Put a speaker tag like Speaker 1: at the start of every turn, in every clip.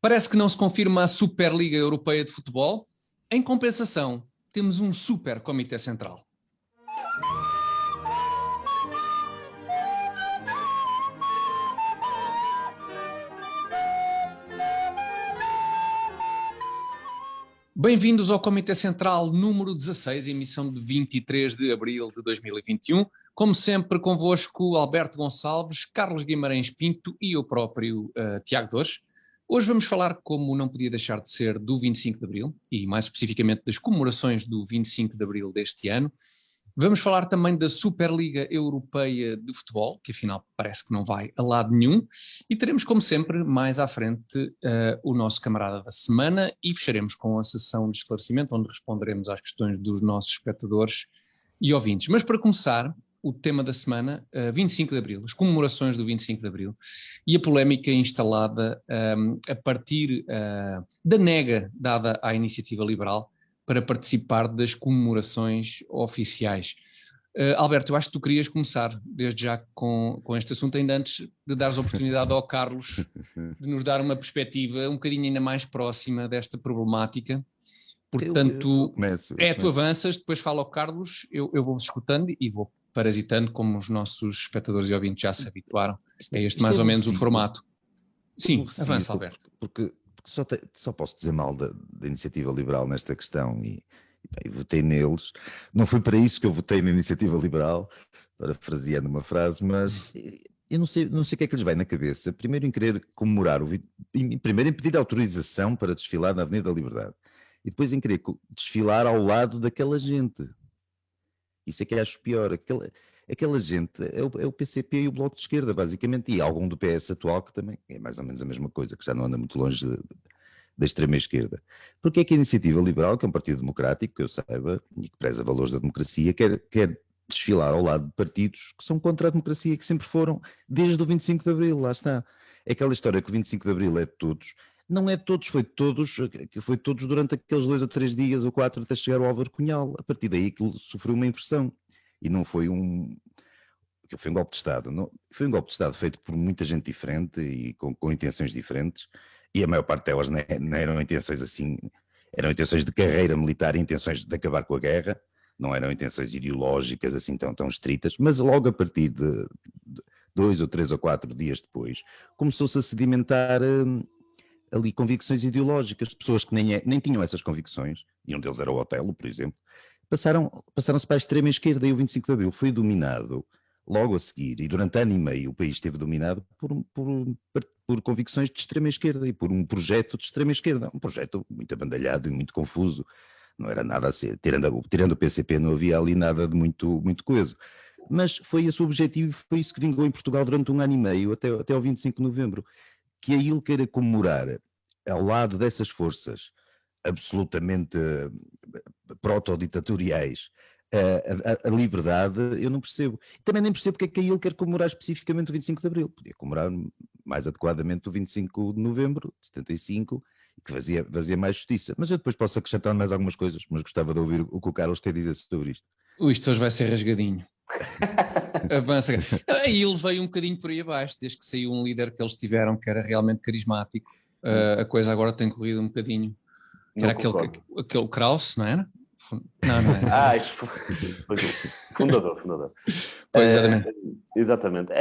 Speaker 1: Parece que não se confirma a Superliga Europeia de Futebol. Em compensação, temos um super Comitê Central. Bem-vindos ao Comitê Central número 16, emissão de 23 de abril de 2021. Como sempre, convosco Alberto Gonçalves, Carlos Guimarães Pinto e eu próprio, Tiago Dores. Hoje vamos falar, como não podia deixar de ser, do 25 de abril e mais especificamente das comemorações do 25 de abril deste ano. Vamos falar também da Superliga Europeia de Futebol, que afinal parece que não vai a lado nenhum. E teremos, como sempre, mais à frente o nosso camarada da semana e fecharemos com a sessão de esclarecimento, onde responderemos às questões dos nossos espectadores e ouvintes. Mas para começar, o tema da semana, 25 de abril, as comemorações do 25 de abril e a polémica instalada a partir da nega dada à iniciativa liberal para participar das comemorações oficiais. Alberto, eu acho que tu querias começar desde já com este assunto, ainda antes de dares a oportunidade ao Carlos de nos dar uma perspectiva um bocadinho ainda mais próxima desta problemática. Portanto, tu avanças, depois fala ao Carlos, eu vou escutando e vou parasitando, como os nossos espectadores e ouvintes já se habituaram. É este mais ou menos o formato. Sim, avança, Alberto.
Speaker 2: Porque só posso dizer mal da iniciativa liberal nesta questão e votei neles. Não foi para isso que eu votei na iniciativa liberal, parafraseando uma frase, mas eu não sei o que é que lhes vai na cabeça. Primeiro em querer comemorar, primeiro em pedir autorização para desfilar na Avenida da Liberdade e depois em querer desfilar ao lado daquela gente. Isso é que acho pior. Aquela gente é o PCP e o Bloco de Esquerda, basicamente, e algum do PS atual, que também é mais ou menos a mesma coisa, que já não anda muito longe da extrema-esquerda. Porque é que a Iniciativa Liberal, que é um partido democrático, que eu saiba, e que preza valores da democracia, quer desfilar ao lado de partidos que são contra a democracia, que sempre foram, desde o 25 de Abril, lá está. É aquela história que o 25 de Abril é de todos. Não é de todos, foi de todos durante aqueles 2 ou 3 dias ou 4 até chegar ao Álvaro Cunhal. A partir daí aquilo sofreu uma inversão. E não foi foi um golpe de Estado. Não, foi um golpe de Estado feito por muita gente diferente e com intenções diferentes. E a maior parte delas não eram intenções assim, eram intenções de carreira militar e intenções de acabar com a guerra. Não eram intenções ideológicas assim tão estritas. Mas logo a partir de 2 ou 3 ou 4 dias depois, começou-se a sedimentar ali convicções ideológicas. Pessoas que nem tinham essas convicções, e um deles era o Otelo, por exemplo, passaram-se para a extrema-esquerda e o 25 de Abril foi dominado logo a seguir, e durante ano e meio o país esteve dominado por convicções de extrema-esquerda e por um projeto de extrema-esquerda, um projeto muito abandalhado e muito confuso, não era nada a ser, tirando o PCP não havia ali nada de muito coeso, mas foi esse o objetivo, foi isso que vingou em Portugal durante um ano e meio, até ao 25 de novembro, que a ele queira comemorar ao lado dessas forças absolutamente proto-ditatoriais a liberdade, eu não percebo. Também nem percebo porque é que ele quer comemorar especificamente o 25 de Abril. Podia comemorar mais adequadamente o 25 de Novembro de 75, que fazia mais justiça. Mas eu depois posso acrescentar mais algumas coisas, mas gostava de ouvir o que o Carlos tem a dizer sobre isto.
Speaker 1: Isto hoje vai ser rasgadinho. Avança. Aí ele veio um bocadinho por aí abaixo, desde que saiu um líder que eles tiveram que era realmente carismático. A coisa agora tem corrido um bocadinho. Que era aquele Krauss, não era? Não era.
Speaker 3: Isso foi o fundador.
Speaker 1: Pois, exatamente.
Speaker 3: Exatamente.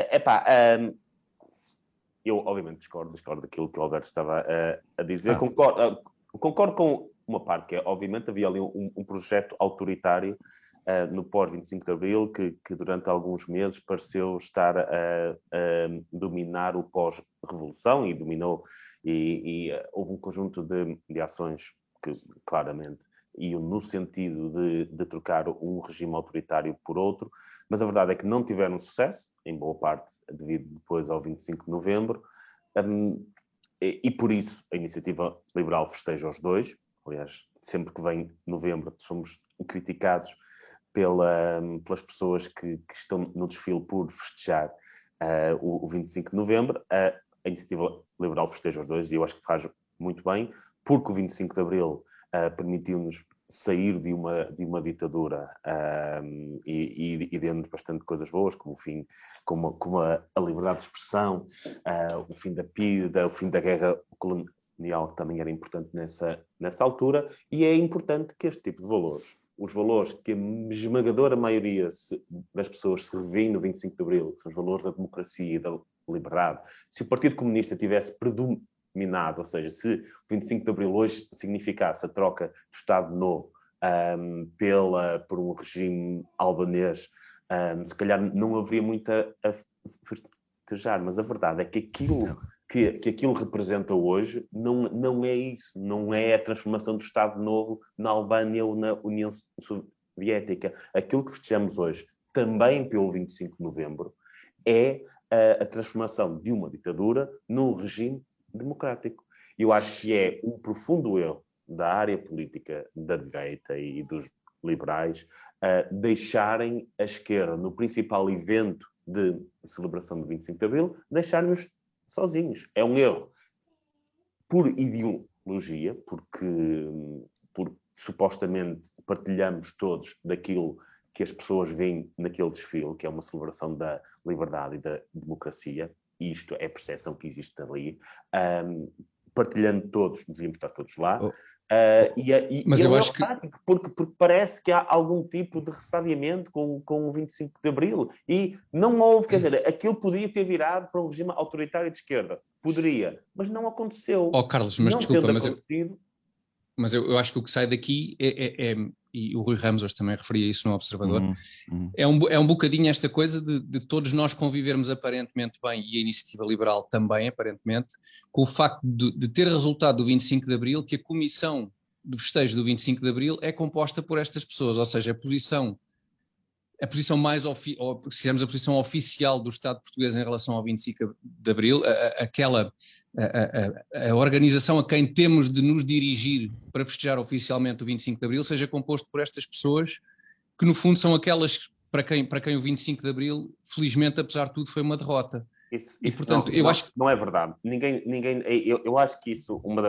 Speaker 3: Eu obviamente discordo daquilo que o Alberto estava a dizer. Concordo com uma parte, que é, obviamente, havia ali um projeto autoritário no pós-25 de Abril, que durante alguns meses pareceu estar a dominar o pós-revolução e dominou, e houve um conjunto de ações que claramente iam no sentido de trocar um regime autoritário por outro, mas a verdade é que não tiveram sucesso, em boa parte devido depois ao 25 de novembro, e por isso a Iniciativa Liberal festeja os dois. Aliás, sempre que vem novembro somos criticados pelas pessoas que estão no desfile por festejar o 25 de novembro. A Iniciativa Liberal festeja os dois e eu acho que faz muito bem, porque o 25 de Abril permitiu-nos sair de uma ditadura e deu-nos bastante coisas boas, como o fim, como a liberdade de expressão, o fim da PIDE, o fim da guerra colonial que também era importante nessa altura, e é importante que este tipo de valores, os valores que a esmagadora maioria das pessoas se revêem no 25 de Abril, que são os valores da democracia e da liberdade, se o Partido Comunista tivesse predominado, ou seja, se o 25 de Abril hoje significasse a troca do Estado Novo por um regime albanês, se calhar não haveria muito a festejar, mas a verdade é que aquilo representa hoje não é isso, não é a transformação do Estado Novo na Albânia ou na União Soviética. Aquilo que festejamos hoje, também pelo 25 de Novembro, é a transformação de uma ditadura num regime democrático. Eu acho que é um profundo erro da área política da direita e dos liberais deixarem a esquerda, no principal evento de celebração do 25 de Abril, deixarem-nos sozinhos. É um erro por ideologia, porque supostamente partilhamos todos daquilo que as pessoas veem naquele desfile, que é uma celebração da liberdade e da democracia, e isto é a percepção que existe ali. Partilhando todos, devíamos estar todos lá.
Speaker 1: Mas eu acho
Speaker 3: porque parece que há algum tipo de ressabiamento com o 25 de Abril. E não houve, quer dizer, aquilo podia ter virado para um regime autoritário de esquerda. Poderia, mas não aconteceu.
Speaker 1: Carlos, mas
Speaker 3: não
Speaker 1: desculpa,
Speaker 3: mas
Speaker 1: eu acho que o que sai daqui e o Rui Ramos hoje também referia isso no Observador, é um bocadinho esta coisa de todos nós convivermos aparentemente bem, e a Iniciativa Liberal também, aparentemente, com o facto de ter resultado do 25 de Abril, que a comissão de festejo do 25 de Abril é composta por estas pessoas, ou seja, a posição mais, se quisermos, a posição oficial do Estado português em relação ao 25 de Abril, a organização a quem temos de nos dirigir para festejar oficialmente o 25 de Abril, seja composto por estas pessoas, que no fundo são aquelas para quem o 25 de Abril, felizmente, apesar de tudo, foi uma derrota.
Speaker 3: Isso portanto, eu acho que não é verdade. Eu acho que isso, uma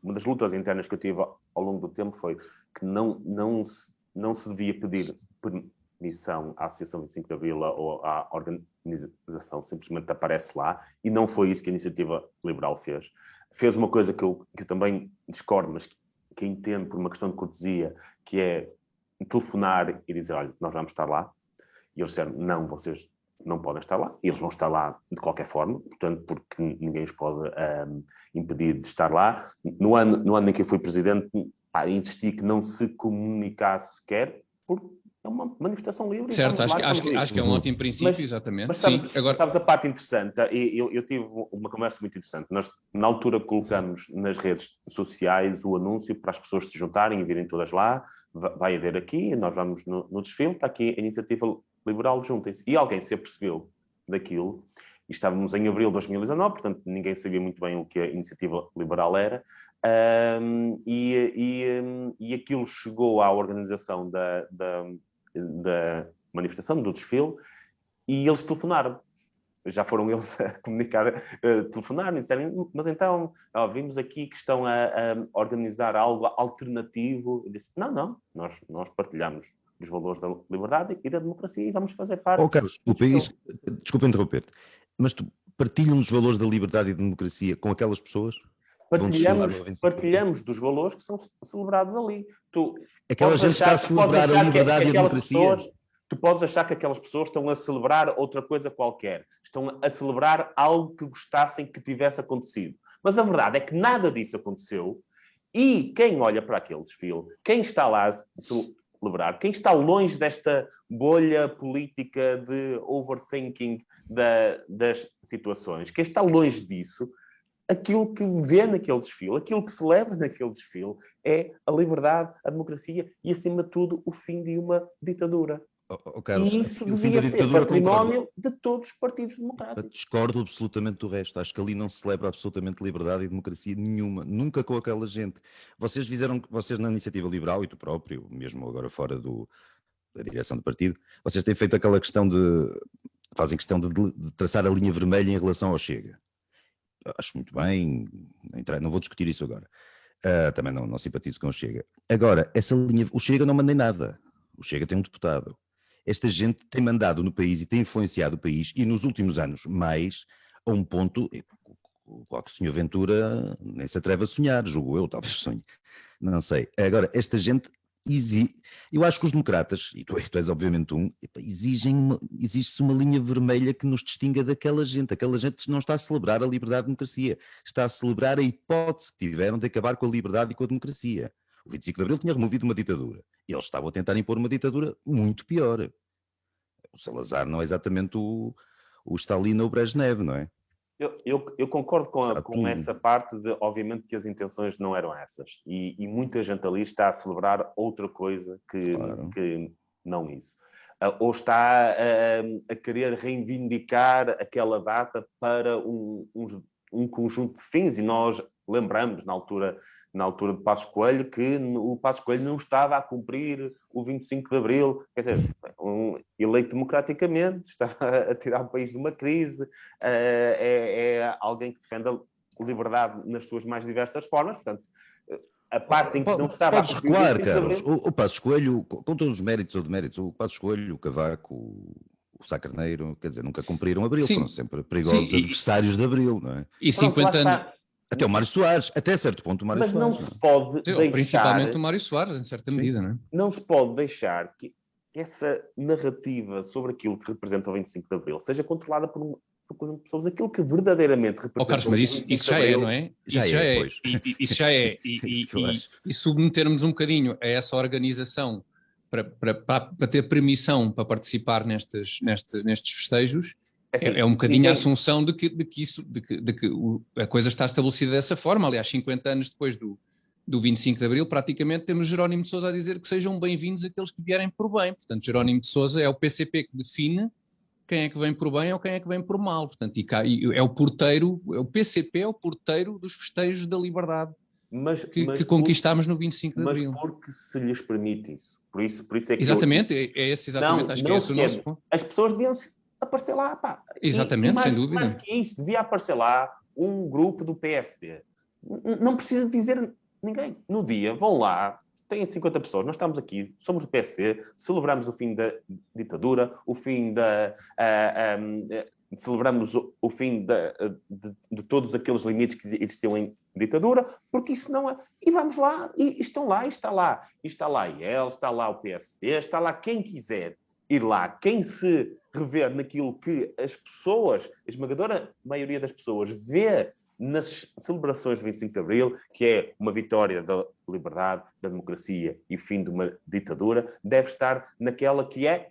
Speaker 3: das lutas internas que eu tive ao longo do tempo foi que não se devia pedir permissão à Associação 25 de Abril ou à organização, simplesmente aparece lá, e não foi isso que a Iniciativa Liberal fez. Fez uma coisa que eu também discordo, mas que entendo por uma questão de cortesia, que é telefonar e dizer, olha, nós vamos estar lá. E eles disseram, não, vocês não podem estar lá. E eles vão estar lá de qualquer forma, portanto, porque ninguém os pode impedir de estar lá. No ano em que eu fui presidente, insisti que não se comunicasse sequer, porque é uma manifestação livre.
Speaker 1: Certo, acho que é um ótimo princípio, exatamente.
Speaker 3: Mas sabes a parte interessante? Eu tive uma conversa muito interessante. Nós, na altura, colocamos nas redes sociais o anúncio para as pessoas se juntarem e virem todas lá. Vai haver aqui, nós vamos no desfile, está aqui a Iniciativa Liberal, juntem-se. E alguém se apercebeu daquilo, e estávamos em abril de 2019, portanto ninguém sabia muito bem o que a Iniciativa Liberal era, e aquilo chegou à organização da manifestação, do desfile, e eles telefonaram. Já foram eles a comunicar, telefonaram e disseram, mas então, vimos aqui que estão a organizar algo alternativo. Eu disse, não, nós partilhamos dos valores da liberdade e da democracia e vamos fazer parte.
Speaker 2: Carlos, desculpa interromper-te, mas tu partilham os valores da liberdade e da democracia com aquelas pessoas?
Speaker 3: Partilhamos dos valores que são celebrados ali.
Speaker 2: Aquela gente está a celebrar a liberdade e a democracia.
Speaker 3: Tu podes achar que aquelas pessoas estão a celebrar outra coisa qualquer. Estão a celebrar algo que gostassem que tivesse acontecido. Mas a verdade é que nada disso aconteceu. E quem olha para aquele desfile, quem está lá a celebrar, quem está longe desta bolha política de overthinking das situações, quem está longe disso, aquilo que vê naquele desfile, aquilo que celebra naquele desfile é a liberdade, a democracia e, acima de tudo, o fim de uma ditadura.
Speaker 2: Carlos,
Speaker 3: e isso devia ser património de todos os partidos democráticos.
Speaker 2: Discordo absolutamente do resto. Acho que ali não se celebra absolutamente liberdade e democracia nenhuma. Nunca com aquela gente. Vocês na Iniciativa Liberal e tu próprio, mesmo agora fora da direção do partido, vocês têm feito aquela questão fazem questão de traçar a linha vermelha em relação ao Chega. Acho muito bem, não vou discutir isso agora. Também não simpatizo com o Chega. Agora, essa linha, o Chega não manda em nada. O Chega tem um deputado. Esta gente tem mandado no país e tem influenciado o país, e nos últimos anos mais, a um ponto, Claro que o Sr. Ventura nem se atreve a sonhar, julgo eu, talvez sonhe. Não sei. Agora, esta gente eu acho que os democratas, e tu és obviamente exige-se uma linha vermelha que nos distinga daquela gente. Aquela gente não está a celebrar a liberdade e a democracia, está a celebrar a hipótese que tiveram de acabar com a liberdade e com a democracia. O 25 de Abril tinha removido uma ditadura. E eles estavam a tentar impor uma ditadura muito pior. O Salazar não é exatamente o Stalin ou o Brezhnev, não é?
Speaker 3: Eu concordo com essa parte de, obviamente, que as intenções não eram essas. E muita gente ali está a celebrar outra coisa que não isso. Ou está a querer reivindicar aquela data para um conjunto de fins. E nós lembramos, na altura de Passos Coelho, que o Passos Coelho não estava a cumprir o 25 de Abril. Quer dizer, eleito democraticamente, está a tirar o país de uma crise, é alguém que defende a liberdade nas suas mais diversas formas. Portanto, a parte em que não estava
Speaker 2: a cumprir... Podes recuar, Carlos. O Passos Coelho, com todos os méritos ou deméritos, o Passos Coelho, o Cavaco, o Sá Carneiro, quer dizer, nunca cumpriram Abril. Sim. Foram sempre perigosos adversários de Abril, não é?
Speaker 1: E 50 anos...
Speaker 2: Até o Mário Soares, até certo ponto o Mário Soares.
Speaker 3: Mas não se pode deixar...
Speaker 1: Principalmente o Mário Soares, em certa medida, não é?
Speaker 3: Não se pode deixar que essa narrativa sobre aquilo que representa o 25 de Abril seja controlada por um conjunto de pessoas. Aquilo que verdadeiramente representa
Speaker 1: Carlos, mas isso já é, não é? Isso já é. E submetermos um bocadinho a essa organização para ter permissão para participar nestes festejos... É um bocadinho a assunção de que a coisa está estabelecida dessa forma. Aliás, 50 anos depois do 25 de Abril, praticamente temos Jerónimo de Sousa a dizer que sejam bem-vindos aqueles que vierem por bem. Portanto, Jerónimo de Sousa é o PCP que define quem é que vem por bem ou quem é que vem por mal. Portanto, é o porteiro, o PCP é o porteiro dos festejos da liberdade que conquistámos no 25 de Abril.
Speaker 3: Mas porque se lhes permite isso. Por isso é que
Speaker 1: exatamente, acho que é esse o nosso ponto.
Speaker 3: As pessoas deviam aparecer lá, pá.
Speaker 1: Exatamente, sem dúvida.
Speaker 3: Mais que isso, devia aparecer lá um grupo do PSD. Não precisa dizer ninguém. No dia, vão lá, têm 50 pessoas, nós estamos aqui, somos do PSD, celebramos o fim da ditadura, o fim celebramos o fim de todos aqueles limites que existiam em ditadura, porque isso não é... E vamos lá, e estão lá, e está lá. E está lá IEL, está lá o PSD, está lá quem quiser ir lá, quem se rever naquilo que as pessoas, a esmagadora maioria das pessoas, vê nas celebrações de 25 de Abril, que é uma vitória da liberdade, da democracia e o fim de uma ditadura, deve estar naquela que é,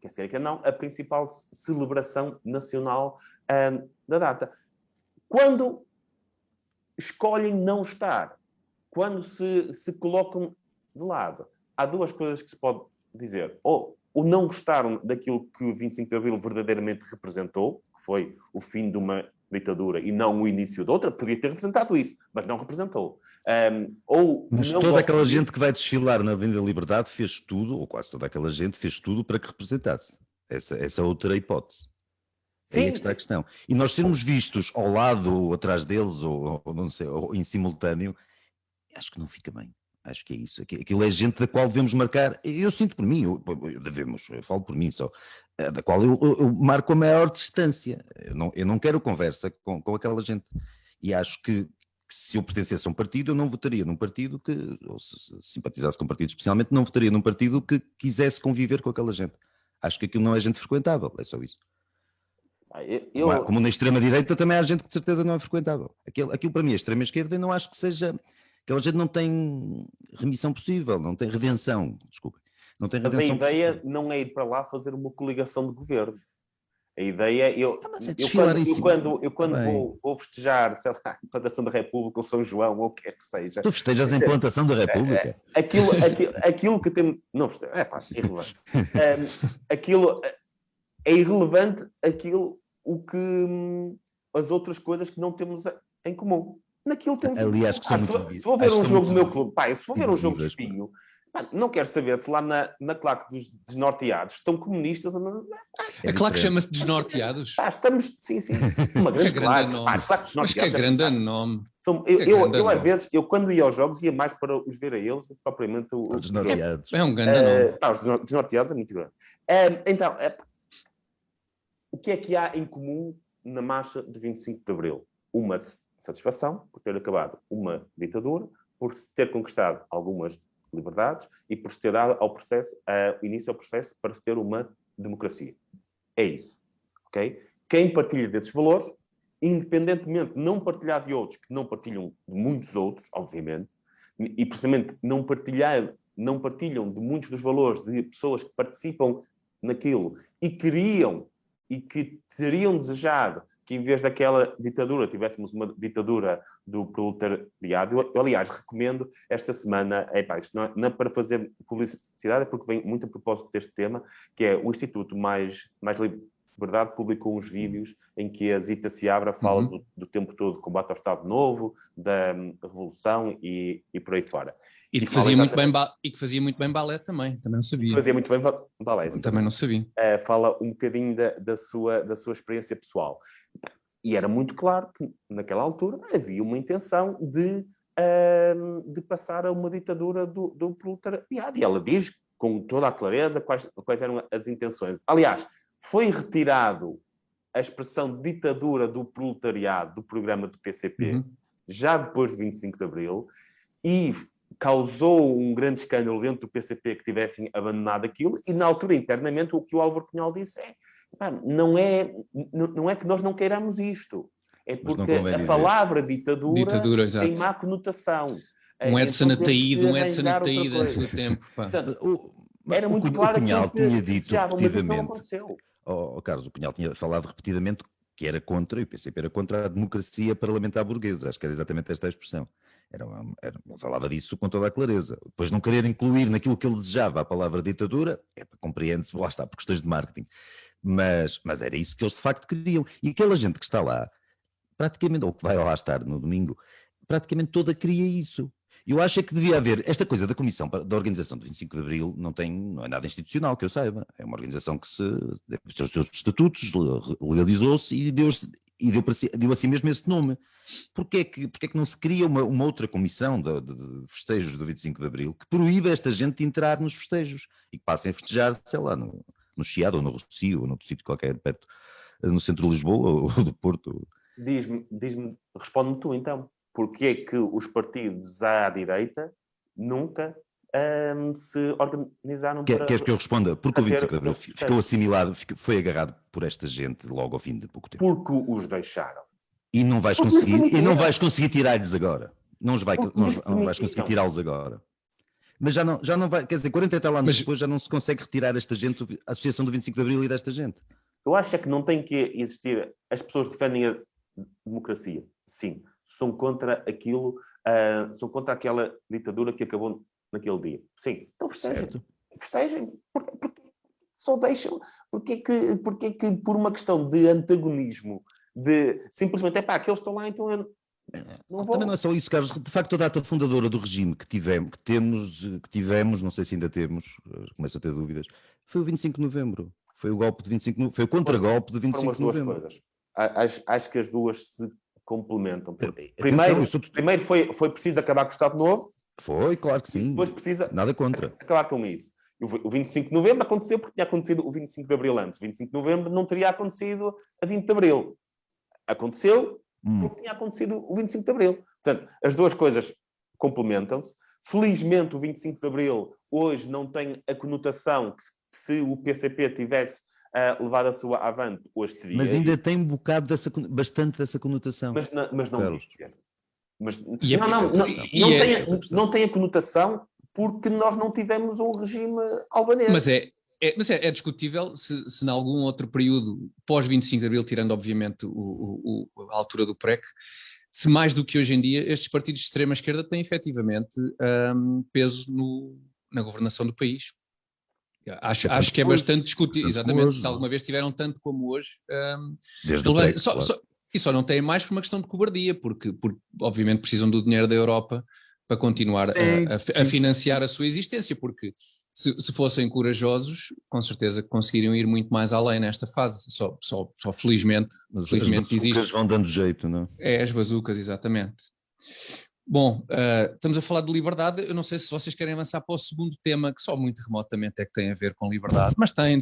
Speaker 3: quer dizer que não, a principal celebração nacional da data. Quando escolhem não estar, quando se colocam de lado, há duas coisas que se pode dizer. Ou não gostaram daquilo que o 25 de Abril verdadeiramente representou, que foi o fim de uma ditadura e não o início de outra, podia ter representado isso, mas não representou.
Speaker 2: Mas toda aquela gente que vai desfilar na Avenida da Liberdade fez tudo, ou quase toda aquela gente fez tudo para que representasse. Essa outra hipótese. Sim, aí é que está a questão. E nós sermos vistos ao lado ou atrás deles, ou não sei, ou em simultâneo, acho que não fica bem. Acho que é isso. Aquilo é gente da qual devemos marcar. Eu sinto por mim, eu falo por mim só, da qual eu marco a maior distância. Eu não quero conversa com aquela gente. E acho que se eu pertencesse a um partido, eu não votaria num partido ou se simpatizasse com um partido especialmente, não votaria num partido que quisesse conviver com aquela gente. Acho que aquilo não é gente frequentável, é só isso. Como na extrema-direita também há gente que de certeza não é frequentável. Aquilo para mim é extrema-esquerda e não acho que seja... Aquela gente não tem remissão possível, não tem redenção, desculpa. Não tem redenção.
Speaker 3: Mas a ideia não é ir para lá fazer uma coligação de governo. A ideia, eu quando vou festejar, sei lá, a implantação da República, ou São João, ou o que é que seja.
Speaker 2: Tu festejas a implantação da República?
Speaker 3: Aquilo que temos... Não festejo, irrelevante. Aquilo é irrelevante, o que as outras coisas que não temos em comum. Naquilo temos...
Speaker 2: Aliás, que são
Speaker 3: se for ver um jogo do meu clube, se for ver um jogo de espinho, não quero saber se lá na claque dos desnorteados estão comunistas ou...
Speaker 1: A claque chama-se desnorteados?
Speaker 3: Estamos, sim, uma grande claque.
Speaker 1: Mas que é grande nome.
Speaker 3: Eu às vezes, quando ia aos jogos, ia mais para os ver a eles, propriamente os
Speaker 2: desnorteados.
Speaker 1: É um grande nome.
Speaker 3: Os desnorteados é muito grande. O que é que há em comum na marcha de 25 de Abril? uma satisfação por ter acabado uma ditadura, por se ter conquistado algumas liberdades e por se ter dado início ao processo para se ter uma democracia. É isso. Okay? Quem partilha desses valores, independentemente de não partilhar de outros, que não partilham de muitos outros, obviamente, e precisamente não partilham de muitos dos valores de pessoas que participam naquilo e queriam e que teriam desejado que em vez daquela ditadura tivéssemos uma ditadura do proletariado. Eu aliás, recomendo esta semana, isto não é para fazer publicidade, é porque vem muito a propósito deste tema, que é o Instituto Mais Liberdade publicou uns vídeos em que a Zita Seabra fala do tempo todo do combate ao Estado Novo, da Revolução e por aí fora.
Speaker 1: E que fazia muito bem balé também não sabia.
Speaker 3: Fazia muito bem balé.
Speaker 1: Também não sabia.
Speaker 3: Fala um bocadinho da sua experiência pessoal. E era muito claro que, naquela altura, havia uma intenção de passar a uma ditadura do proletariado. E ela diz, com toda a clareza, quais eram as intenções. Aliás, foi retirado a expressão ditadura do proletariado do programa do PCP, já depois de 25 de Abril, e causou um grande escândalo dentro do PCP que tivessem abandonado aquilo, e na altura, internamente, o que o Álvaro Cunhal disse não é que nós não queiramos isto, é porque a palavra ditadura tem má conotação.
Speaker 1: Um Edson Ataíde antes do tempo.
Speaker 3: Portanto, era muito claro que
Speaker 2: Cunhal tinha dito
Speaker 3: mas isso não aconteceu.
Speaker 2: Carlos, o Cunhal tinha falado repetidamente que era contra, e o PCP era contra a democracia parlamentar burguesa. Acho que era exatamente esta a expressão. Ele falava disso com toda a clareza. Depois não querer incluir naquilo que ele desejava a palavra ditadura, compreende-se, lá está, por questões de marketing. Mas era isso que eles de facto queriam. E aquela gente que está lá, praticamente, ou que vai lá estar no domingo, praticamente toda queria isso. Eu acho que devia haver, esta coisa da Comissão da Organização de 25 de Abril não é nada institucional, que eu saiba. É uma organização que deu os seus estatutos, legalizou-se e deu a si mesmo esse nome. Porquê é que não se cria uma outra comissão de festejos do 25 de Abril que proíbe esta gente de entrar nos festejos e que passem a festejar, sei lá, no Chiado ou no Rossio ou noutro sítio qualquer perto, no centro de Lisboa ou do Porto?
Speaker 3: Responde-me tu então. Porque é que os partidos à direita nunca se organizaram para...
Speaker 2: Queres que eu responda? Porque o 25 de Abril ficou assimilado, foi agarrado por esta gente logo ao fim de pouco tempo.
Speaker 3: Porque os deixaram.
Speaker 2: E não vais conseguir tirar-lhes agora. Não vais conseguir tirá-los agora. Mas já não vai, quer dizer, 40 e tal anos depois já não se consegue retirar esta gente, a Associação do 25 de Abril e desta gente.
Speaker 3: Eu acho que não tem que existir, as pessoas defendem a democracia, sim. São contra aquela ditadura que acabou naquele dia. Sim, então festejem. Porque só deixam. Porque que por uma questão de antagonismo, de simplesmente, aqueles estão lá, então eu não vou.
Speaker 2: Também não é só isso, Carlos. De facto, a data fundadora do regime que tivemos, não sei se ainda temos, começo a ter dúvidas, foi o 25 de novembro. Foi o golpe de 25 de novembro. Foi o contra-golpe de 25 de novembro.
Speaker 3: Foram as duas coisas. Acho que as duas se complementam. Primeiro foi preciso acabar com o Estado Novo.
Speaker 2: Foi, claro que sim.
Speaker 3: Depois precisa
Speaker 2: nada contra
Speaker 3: acabar com isso. O 25 de novembro aconteceu porque tinha acontecido o 25 de abril antes. O 25 de novembro não teria acontecido a 20 de abril. Aconteceu porque tinha acontecido o 25 de abril. Portanto, as duas coisas complementam-se. Felizmente, o 25 de abril hoje não tem a conotação que se o PCP tivesse levado a sua avante, hoje teria.
Speaker 2: Mas ainda tem um bocado bastante dessa conotação.
Speaker 3: Mas não diz. Não tem a conotação porque nós não tivemos um regime albanês.
Speaker 1: Mas é discutível se em algum outro período pós-25 de Abril, tirando obviamente a altura do PREC, se mais do que hoje em dia estes partidos de extrema-esquerda têm efetivamente peso na governação do país. Acho que é bastante discutível, exatamente, se alguma vez tiveram tanto como hoje.
Speaker 2: Desde o PREC,
Speaker 1: e só não têm mais por uma questão de cobardia, porque obviamente precisam do dinheiro da Europa para continuar a financiar a sua existência, porque se fossem corajosos, com certeza conseguiriam ir muito mais além nesta fase. Só felizmente
Speaker 2: existe. As bazucas vão dando jeito, não
Speaker 1: é? As bazucas, exatamente. Bom, estamos a falar de liberdade. Eu não sei se vocês querem avançar para o segundo tema, que só muito remotamente é que tem a ver com liberdade, mas tem. Eu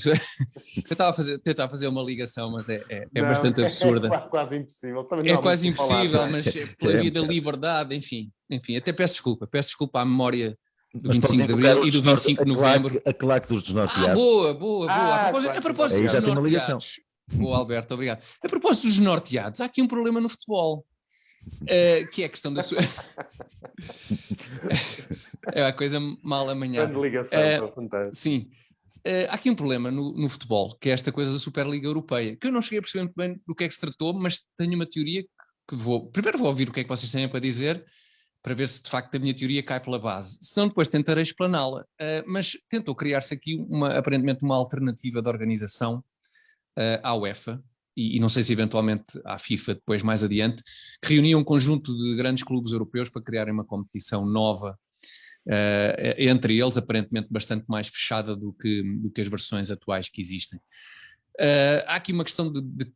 Speaker 1: estava a fazer uma ligação, mas é bastante absurda.
Speaker 3: É quase impossível.
Speaker 1: É quase impossível, mas pela vida liberdade, enfim, até peço desculpa à memória do 25 de Abril e do 25 de Novembro.
Speaker 2: A claque dos desnorteados.
Speaker 1: Boa. A propósito dos desnorteados. Boa, Alberto, obrigado. A propósito dos desnorteados, há aqui um problema no futebol. Que é a questão da sua. É a coisa mal amanhada. Sim. Há aqui um problema no futebol, que é esta coisa da Superliga Europeia, que eu não cheguei a perceber muito bem do que é que se tratou, mas tenho uma teoria que primeiro vou ouvir o que é que vocês têm para dizer, para ver se de facto a minha teoria cai pela base. Senão depois tentarei explaná-la. Mas tentou criar-se aqui aparentemente uma alternativa de organização à UEFA, e não sei se eventualmente à FIFA depois mais adiante, que reunia um conjunto de grandes clubes europeus para criarem uma competição nova, entre eles aparentemente bastante mais fechada do que as versões atuais que existem. Há aqui uma questão de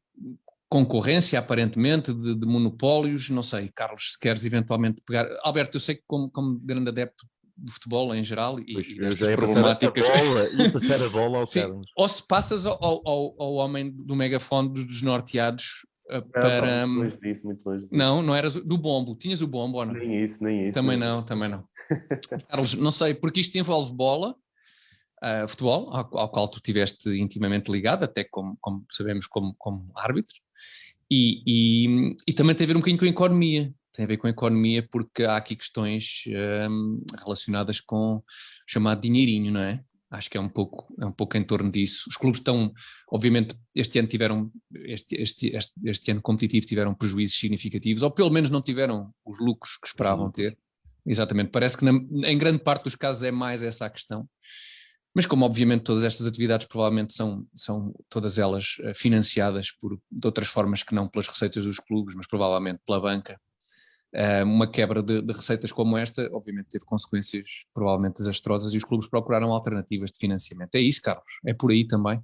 Speaker 1: concorrência, aparentemente, de monopólios, não sei, Carlos, se queres eventualmente pegar... Alberto, eu sei que como grande adepto de futebol em geral e destas problemáticas...
Speaker 2: Ia passar a bola ao Carlos.
Speaker 1: Ou se passas ao homem do megafone dos desnorteados para...
Speaker 3: Muito longe disso.
Speaker 1: Não eras do bombo. Tinhas o bombo ou não?
Speaker 3: Nem isso.
Speaker 1: Também não. Carlos, não sei, porque isto envolve bola, futebol, ao qual tu estiveste intimamente ligado, até como sabemos como árbitro, e também tem a ver um bocadinho com a economia. Tem a ver com a economia porque há aqui questões relacionadas com o chamado dinheirinho, não é? Acho que é um pouco em torno disso. Os clubes estão, obviamente, este ano competitivo tiveram prejuízos significativos, ou pelo menos não tiveram os lucros que esperavam ter. Exatamente, parece que em grande parte dos casos é mais essa a questão. Mas como obviamente todas estas atividades provavelmente são todas elas financiadas de outras formas que não pelas receitas dos clubes, mas provavelmente pela banca, uma quebra de receitas como esta obviamente teve consequências provavelmente desastrosas e os clubes procuraram alternativas de financiamento. É isso, Carlos? É por aí também?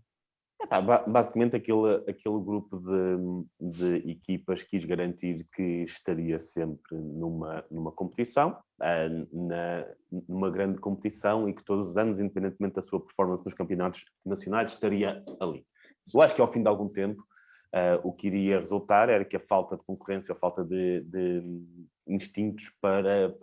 Speaker 3: Basicamente aquele grupo de equipas quis garantir que estaria sempre numa competição, numa grande competição, e que todos os anos, independentemente da sua performance nos campeonatos nacionais, estaria ali. Eu acho que ao fim de algum tempo o que iria resultar era que a falta de concorrência, a falta de instintos para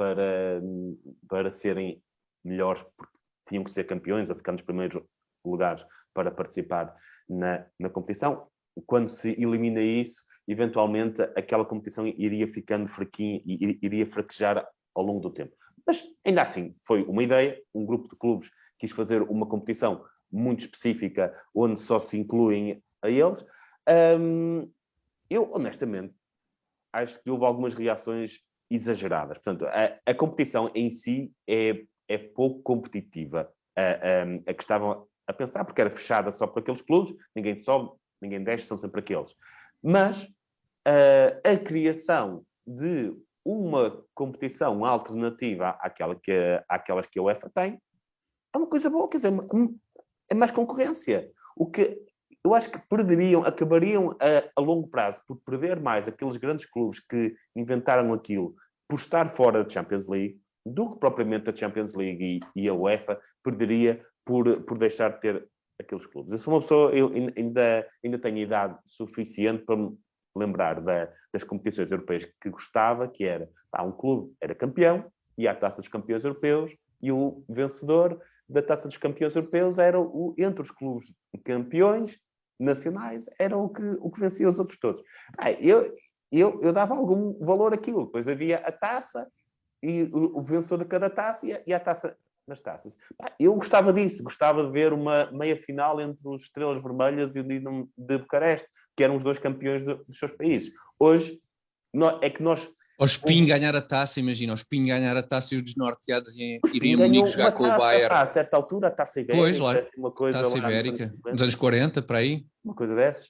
Speaker 3: serem melhores, porque tinham que ser campeões ou ficar nos primeiros lugares para participar na competição. Quando se elimina isso, eventualmente aquela competição iria ficando fraquinha e iria fraquejar ao longo do tempo. Mas ainda assim, foi uma ideia, um grupo de clubes quis fazer uma competição muito específica, onde só se incluem a eles. Eu, honestamente, acho que houve algumas reações exageradas. Portanto, a competição em si é pouco competitiva. A que estavam a pensar, porque era fechada só para aqueles clubes, ninguém sobe, ninguém desce, são sempre aqueles. Mas a criação de uma competição alternativa àquelas que a UEFA tem é uma coisa boa, quer dizer, é mais concorrência. O que eu acho que acabariam a longo prazo por perder mais aqueles grandes clubes que inventaram aquilo por estar fora da Champions League, do que propriamente a Champions League e a UEFA perderia por deixar de ter aqueles clubes. Eu sou uma pessoa, eu ainda tenho idade suficiente para me lembrar das competições europeias que gostava, que era, um clube era campeão, ia à Taça dos Campeões Europeus, e o vencedor da Taça dos Campeões Europeus era entre os clubes campeões nacionais, era o que vencia os outros todos. Eu dava algum valor àquilo. Depois havia a taça, e o vencedor de cada taça e a taça nas taças. Eu gostava disso, gostava de ver uma meia-final entre os Estrelas Vermelhas e o Dinamo de Bucareste, que eram os dois campeões dos seus países. Hoje, é que nós...
Speaker 1: O Spin ganhar a taça, imagina, o Spin ganhar a taça e os desnorteados iriam Munique jogar com o Bayern.
Speaker 3: A certa altura, a taça ibérica.
Speaker 1: Pois, lá, uma coisa taça ibérica, nos anos 40, para aí.
Speaker 3: Uma coisa dessas.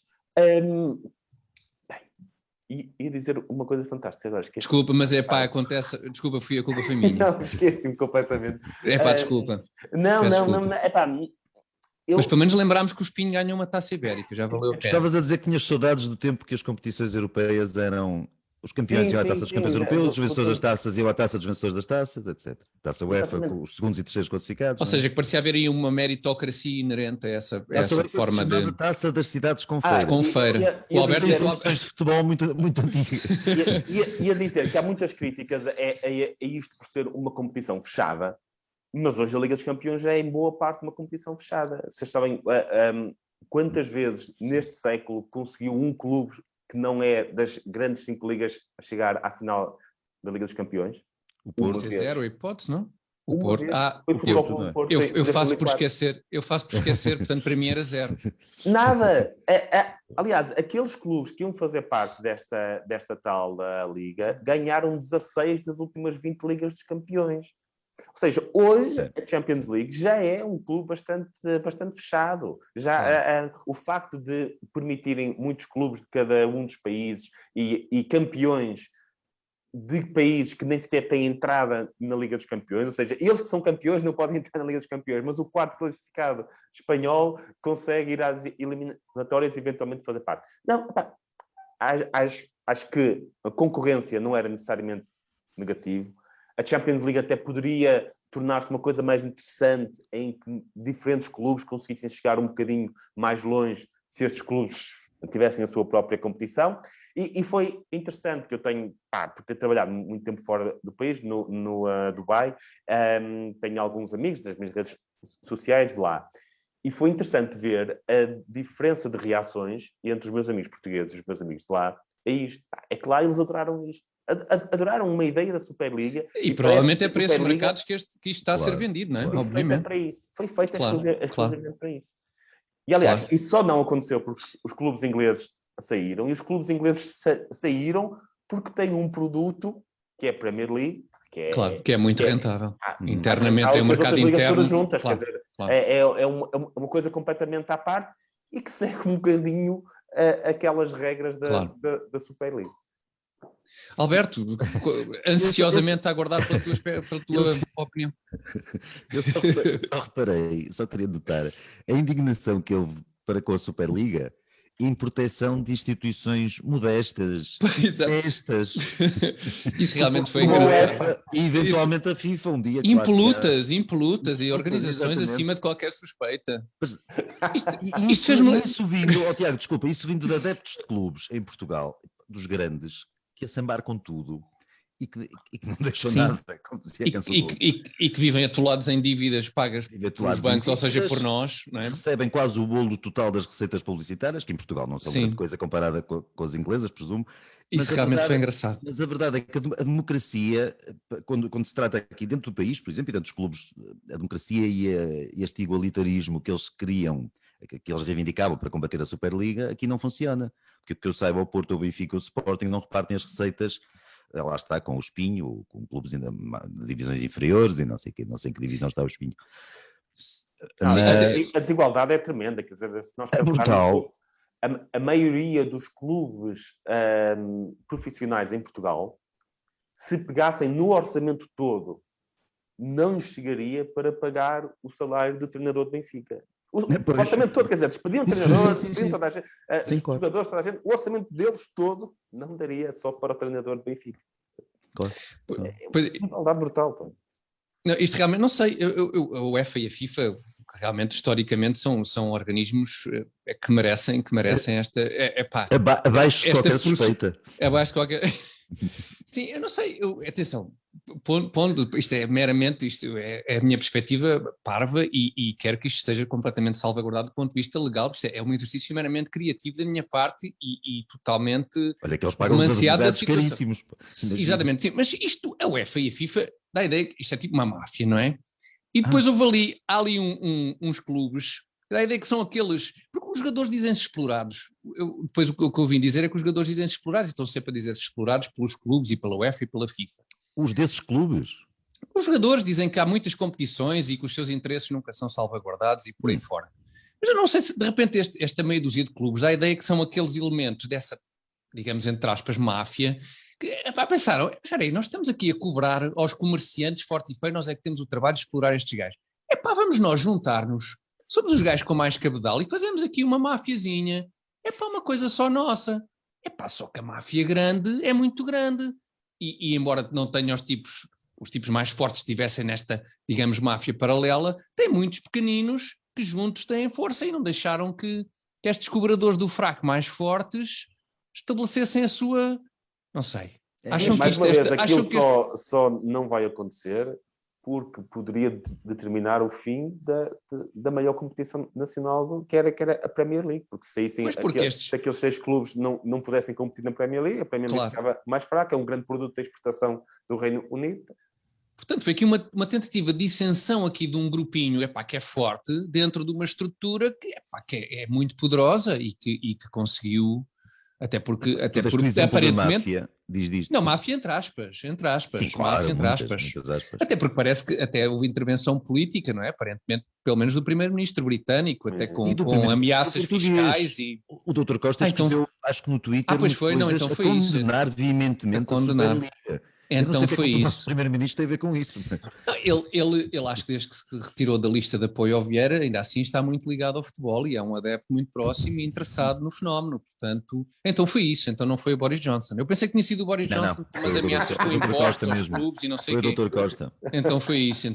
Speaker 3: Ia dizer uma coisa fantástica agora.
Speaker 1: Desculpa, mas acontece. Desculpa, a culpa foi minha.
Speaker 3: Não, esqueci-me completamente.
Speaker 1: Desculpa.
Speaker 3: Não.
Speaker 1: Mas pelo menos lembrámos que o Spin ganhou uma taça ibérica, já valeu a pena.
Speaker 2: Estavas a dizer que tinhas saudades do tempo que as competições europeias eram Os campeões iam à taça dos campeões europeus, os vencedores das
Speaker 3: sim.
Speaker 2: taças iam à taça dos vencedores das taças, etc. Taça UEFA,
Speaker 3: Exatamente.
Speaker 2: com os segundos e terceiros classificados.
Speaker 1: Ou seja, que parecia haver aí uma meritocracia inerente a essa
Speaker 2: UEFA
Speaker 1: forma de...
Speaker 2: chamada Taça das Cidades com Feira.
Speaker 1: Com feira.
Speaker 3: O Alberto
Speaker 2: Tem competições de futebol muito, muito antigas.
Speaker 3: Ia dizer que há muitas críticas a isto por ser uma competição fechada, mas hoje a Liga dos Campeões já é em boa parte uma competição fechada. Vocês sabem quantas vezes neste século conseguiu um clube que não é das grandes 5 ligas a chegar à final da Liga dos Campeões?
Speaker 2: O Porto.
Speaker 1: É zero hipótese, não? O
Speaker 3: Uma
Speaker 1: Porto.
Speaker 3: vez. Porto
Speaker 1: Eu faço por
Speaker 3: 2004.
Speaker 1: esquecer, portanto, para mim era 0.
Speaker 3: Nada! Aliás, aqueles clubes que iam fazer parte desta tal liga ganharam 16 das últimas 20 Ligas dos Campeões. Ou seja, hoje a Champions League já é um clube bastante fechado. O facto de permitirem muitos clubes de cada um dos países e campeões de países que nem sequer têm entrada na Liga dos Campeões, ou seja, eles que são campeões não podem entrar na Liga dos Campeões, mas o quarto classificado espanhol consegue ir às eliminatórias e eventualmente fazer parte. Não, acho que a concorrência não era necessariamente negativo. A Champions League até poderia tornar-se uma coisa mais interessante em que diferentes clubes conseguissem chegar um bocadinho mais longe se estes clubes tivessem a sua própria competição. E foi interessante que eu tenho, por ter trabalhado muito tempo fora do país, no Dubai, tenho alguns amigos das minhas redes sociais de lá. E foi interessante ver a diferença de reações entre os meus amigos portugueses e os meus amigos de lá. É isto. É que lá eles adoraram isto. Adoraram uma ideia da Superliga.
Speaker 1: E provavelmente é para esses mercados que isto está a ser vendido, não é? Obviamente.
Speaker 3: Foi feito exclusivamente para isso. E, aliás, isso só não aconteceu porque os clubes ingleses saíram. E os clubes ingleses saíram porque têm um produto que é a Premier League.
Speaker 1: Que é muito rentável. Internamente é um mercado interno.
Speaker 3: Todas juntas, quer dizer, é uma coisa completamente à parte e que segue um bocadinho aquelas regras da Super League.
Speaker 1: Alberto, ansiosamente a aguardar pela tua opinião.
Speaker 2: Eu só reparei, só queria notar a indignação que houve para com a Superliga em proteção de instituições modestas, estas.
Speaker 1: Isso realmente foi engraçado.
Speaker 2: E eventualmente a FIFA um dia.
Speaker 1: Impolutas e organizações acima de qualquer suspeita.
Speaker 2: Isto fez-me... Tiago, desculpa, isso vindo de adeptos de clubes em Portugal, dos grandes, que assambarcam tudo e que não deixam nada. Como dizia a canção
Speaker 1: e que vivem atolados em dívidas pagas pelos bancos, ou seja, por nós. Não é?
Speaker 2: Recebem quase o bolo total das receitas publicitárias, que em Portugal não são grande coisa comparada com as inglesas, presumo.
Speaker 1: Isso realmente foi engraçado.
Speaker 2: Mas a verdade é que a democracia, quando se trata aqui dentro do país, por exemplo, e dentro dos clubes, a democracia e este igualitarismo que eles criam, que eles reivindicavam para combater a Superliga, aqui não funciona. Porque o que eu saiba, o Porto, o Benfica e o Sporting não repartem as receitas, lá está, com o Espinho, com clubes ainda de divisões inferiores e não sei em que divisão está o Espinho.
Speaker 3: A desigualdade é tremenda, quer dizer, se nós pensarmos,
Speaker 2: brutal.
Speaker 3: A maioria dos clubes profissionais em Portugal, se pegassem no orçamento todo, não lhes chegaria para pagar o salário do treinador de Benfica. O orçamento todo, quer dizer, despediam treinadores, despediam toda a gente, os jogadores, toda a gente, o orçamento deles todo não daria só para o treinador de Benfica.
Speaker 2: Claro.
Speaker 3: É uma igualdade brutal. Pô.
Speaker 1: Não, isto realmente, não sei, a UEFA e a FIFA realmente, historicamente, são organismos que merecem esta...
Speaker 2: abaixo de qualquer suspeita.
Speaker 1: Abaixo de qualquer... Sim, eu não sei, atenção, pondo, isto é meramente, isto é a minha perspectiva parva e quero que isto esteja completamente salvaguardado do ponto de vista legal, porque é um exercício meramente criativo da minha parte e totalmente...
Speaker 2: Olha que eles pagam os advogados caríssimos.
Speaker 1: Exatamente, sim, mas isto, a UEFA e a FIFA, dá a ideia que isto é tipo uma máfia, não é? E depois há ali uns clubes, dá a ideia que são aqueles... Porque os jogadores dizem-se explorados. Depois o que eu ouvi dizer é que os jogadores dizem-se explorados e estão sempre a dizer-se explorados pelos clubes e pela UEFA e pela FIFA.
Speaker 2: Os desses clubes?
Speaker 1: Os jogadores dizem que há muitas competições e que os seus interesses nunca são salvaguardados e por aí fora. Mas eu não sei se de repente esta meia dúzia de clubes dá a ideia que são aqueles elementos dessa, digamos, entre aspas, máfia, que, pensaram, espera aí, nós estamos aqui a cobrar aos comerciantes forte e feio, nós é que temos o trabalho de explorar estes gajos. Vamos nós juntar-nos, somos os gajos com mais cabedal e fazemos aqui uma mafiazinha. Uma coisa só nossa. Só que a máfia grande é muito grande. E embora não tenha os tipos mais fortes estivessem nesta, digamos, máfia paralela, tem muitos pequeninos que juntos têm força e não deixaram que estes cobradores do fraco mais fortes estabelecessem a sua... Não sei. Acham que
Speaker 3: mais
Speaker 1: isto...
Speaker 3: uma vez, aquilo só não vai acontecer porque poderia determinar o fim da maior competição nacional, que era a Premier League, porque se aqueles 6 clubes não pudessem competir na Premier League, a Premier League ficava mais fraca, é um grande produto de exportação do Reino Unido.
Speaker 1: Portanto, foi aqui uma tentativa de dissensão aqui de um grupinho que é forte, dentro de uma estrutura que é muito poderosa e que conseguiu... Até porque aparentemente...
Speaker 2: máfia, diz.
Speaker 1: Não, máfia entre aspas.
Speaker 2: Sim, claro,
Speaker 1: máfia entre aspas.
Speaker 2: Muitas aspas.
Speaker 1: Até porque parece que até houve intervenção política, não é? Aparentemente, pelo menos do primeiro-ministro britânico, até com ameaças fiscais e...
Speaker 2: O Dr. Costa escreveu, acho que no Twitter,
Speaker 1: pois foi, então foi
Speaker 2: isso. Condenar veementemente a Superliga.
Speaker 1: Então foi isso.
Speaker 2: O primeiro-ministro tem a ver com isso.
Speaker 1: Ele acho que desde que se retirou da lista de apoio ao Vieira, ainda assim está muito ligado ao futebol e é um adepto muito próximo e interessado no fenómeno. Portanto, então foi isso. Então não foi o Boris Johnson. Eu pensei que tinha sido o Boris Johnson com umas ameaças com impostos aos clubes e não sei o quê.
Speaker 2: Foi o Dr. Costa.
Speaker 1: Então foi isso.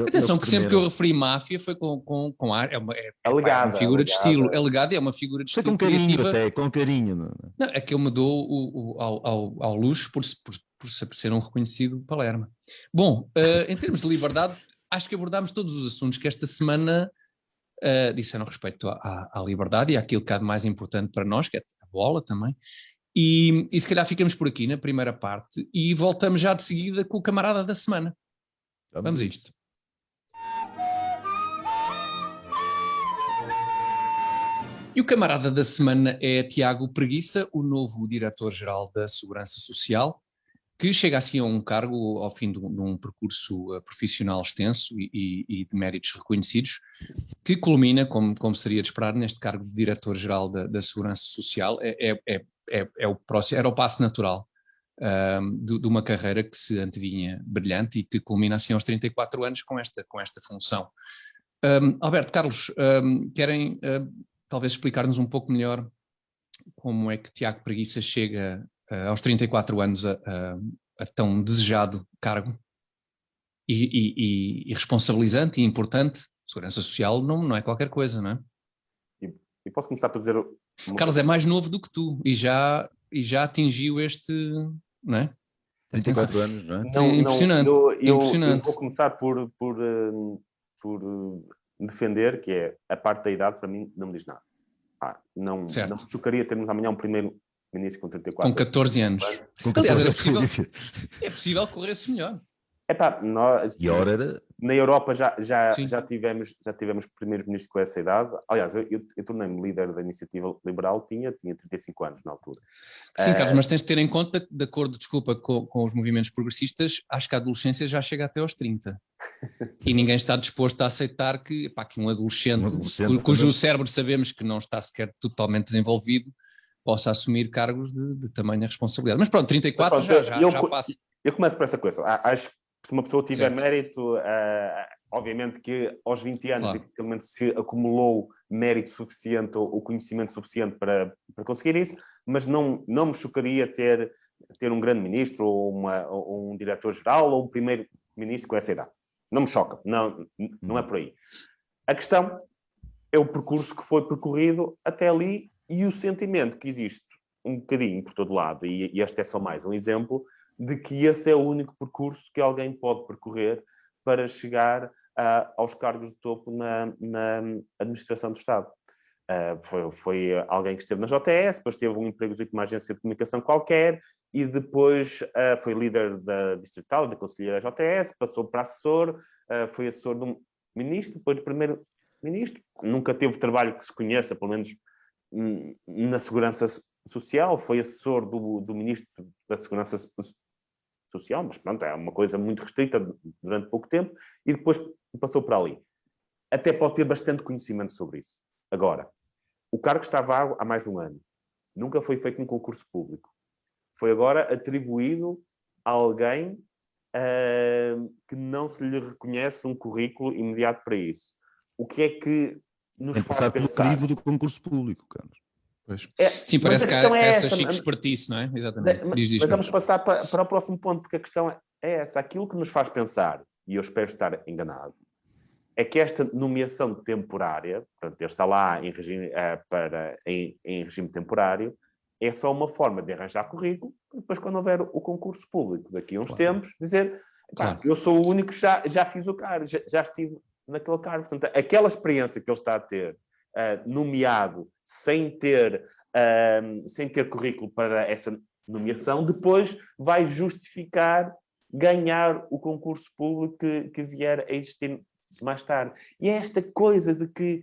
Speaker 1: Atenção que sempre que eu referi máfia foi com ar. É uma figura de estilo. É legado e é uma figura de estilo
Speaker 2: criativa. Com carinho.
Speaker 1: Não, é que eu me dou ao luxo por ser um reconhecido Palermo. Bom, em termos de liberdade, acho que abordámos todos os assuntos que esta semana disseram respeito à liberdade e àquilo que há de mais importante para nós, que é a bola também. E se calhar ficamos por aqui na primeira parte e voltamos já de seguida com o camarada da semana. Vamos a isto. E o camarada da semana é Tiago Preguiça, o novo diretor-geral da Segurança Social, que chega assim a um cargo ao fim de um percurso profissional extenso e de méritos reconhecidos, que culmina, como seria de esperar, neste cargo de diretor-geral da Segurança Social. Era o passo natural de uma carreira que se antevinha brilhante e que culmina assim aos 34 anos com esta função. Alberto, Carlos, querem talvez explicar-nos um pouco melhor como é que Tiago Preguiça chega aos 34 anos a tão desejado cargo e responsabilizante e importante? Segurança Social não é qualquer coisa, não é?
Speaker 3: E posso começar por dizer...
Speaker 1: Carlos é mais novo do que tu e já atingiu este... Não é?
Speaker 2: 34 anos, não é?
Speaker 1: Impressionante.
Speaker 3: Eu vou começar por defender que é a parte da idade, para mim, não me diz nada. Não me chocaria termos amanhã um primeiro-ministro com 34
Speaker 1: com 14 anos. Aliás, é possível que corresse melhor.
Speaker 3: Na Europa já tivemos primeiros-ministros com essa idade. Aliás, eu tornei-me líder da Iniciativa Liberal, tinha 35 anos na altura.
Speaker 1: Sim, Carlos, mas tens de ter em conta, de acordo, com os movimentos progressistas, acho que a adolescência já chega até aos 30. E ninguém está disposto a aceitar que um adolescente cujo cérebro sabemos que não está sequer totalmente desenvolvido possa assumir cargos de tamanha responsabilidade. Mas pronto, 34 já passa.
Speaker 3: Eu começo por essa coisa. Acho que se uma pessoa tiver mérito, obviamente que aos 20 anos dificilmente se acumulou mérito suficiente ou conhecimento suficiente para conseguir isso, mas não me chocaria ter um grande ministro ou um diretor-geral ou um primeiro-ministro com essa idade. Não me choca, não é por aí. A questão é o percurso que foi percorrido até ali e o sentimento que existe um bocadinho por todo lado, e este é só mais um exemplo, de que esse é o único percurso que alguém pode percorrer para chegar aos cargos de topo na administração do Estado. Foi alguém que esteve na JTS, depois teve um emprego de uma agência de comunicação qualquer, e depois foi líder da distrital, da conselheira JTS, passou para assessor, foi assessor de um ministro, depois de primeiro-ministro. Nunca teve trabalho que se conheça, pelo menos na Segurança Social, foi assessor do ministro da Segurança Social, mas pronto, é uma coisa muito restrita durante pouco tempo, e depois passou para ali. Até pode ter bastante conhecimento sobre isso. Agora, o cargo está vago há mais de um ano. Nunca foi feito um concurso público. Foi agora atribuído a alguém que não se lhe reconhece um currículo imediato para isso. O que é que nos faz pensar...
Speaker 2: pelo crivo do concurso público, Carlos.
Speaker 1: Pois. Sim, parece que há essa chique espertice, não é? Exatamente.
Speaker 3: Mas vamos passar para o próximo ponto, porque a questão é essa. Aquilo que nos faz pensar, e eu espero estar enganado, é que esta nomeação temporária, portanto, ele está lá em regime temporário, é só uma forma de arranjar currículo, e depois, quando houver o concurso público, daqui a uns tempos, dizer, eu sou o único que já fiz o cargo, já estive naquele cargo. Portanto, aquela experiência que ele está a ter, nomeado, sem ter currículo para essa nomeação, depois vai justificar ganhar o concurso público que vier a existir mais tarde. E é esta coisa de que,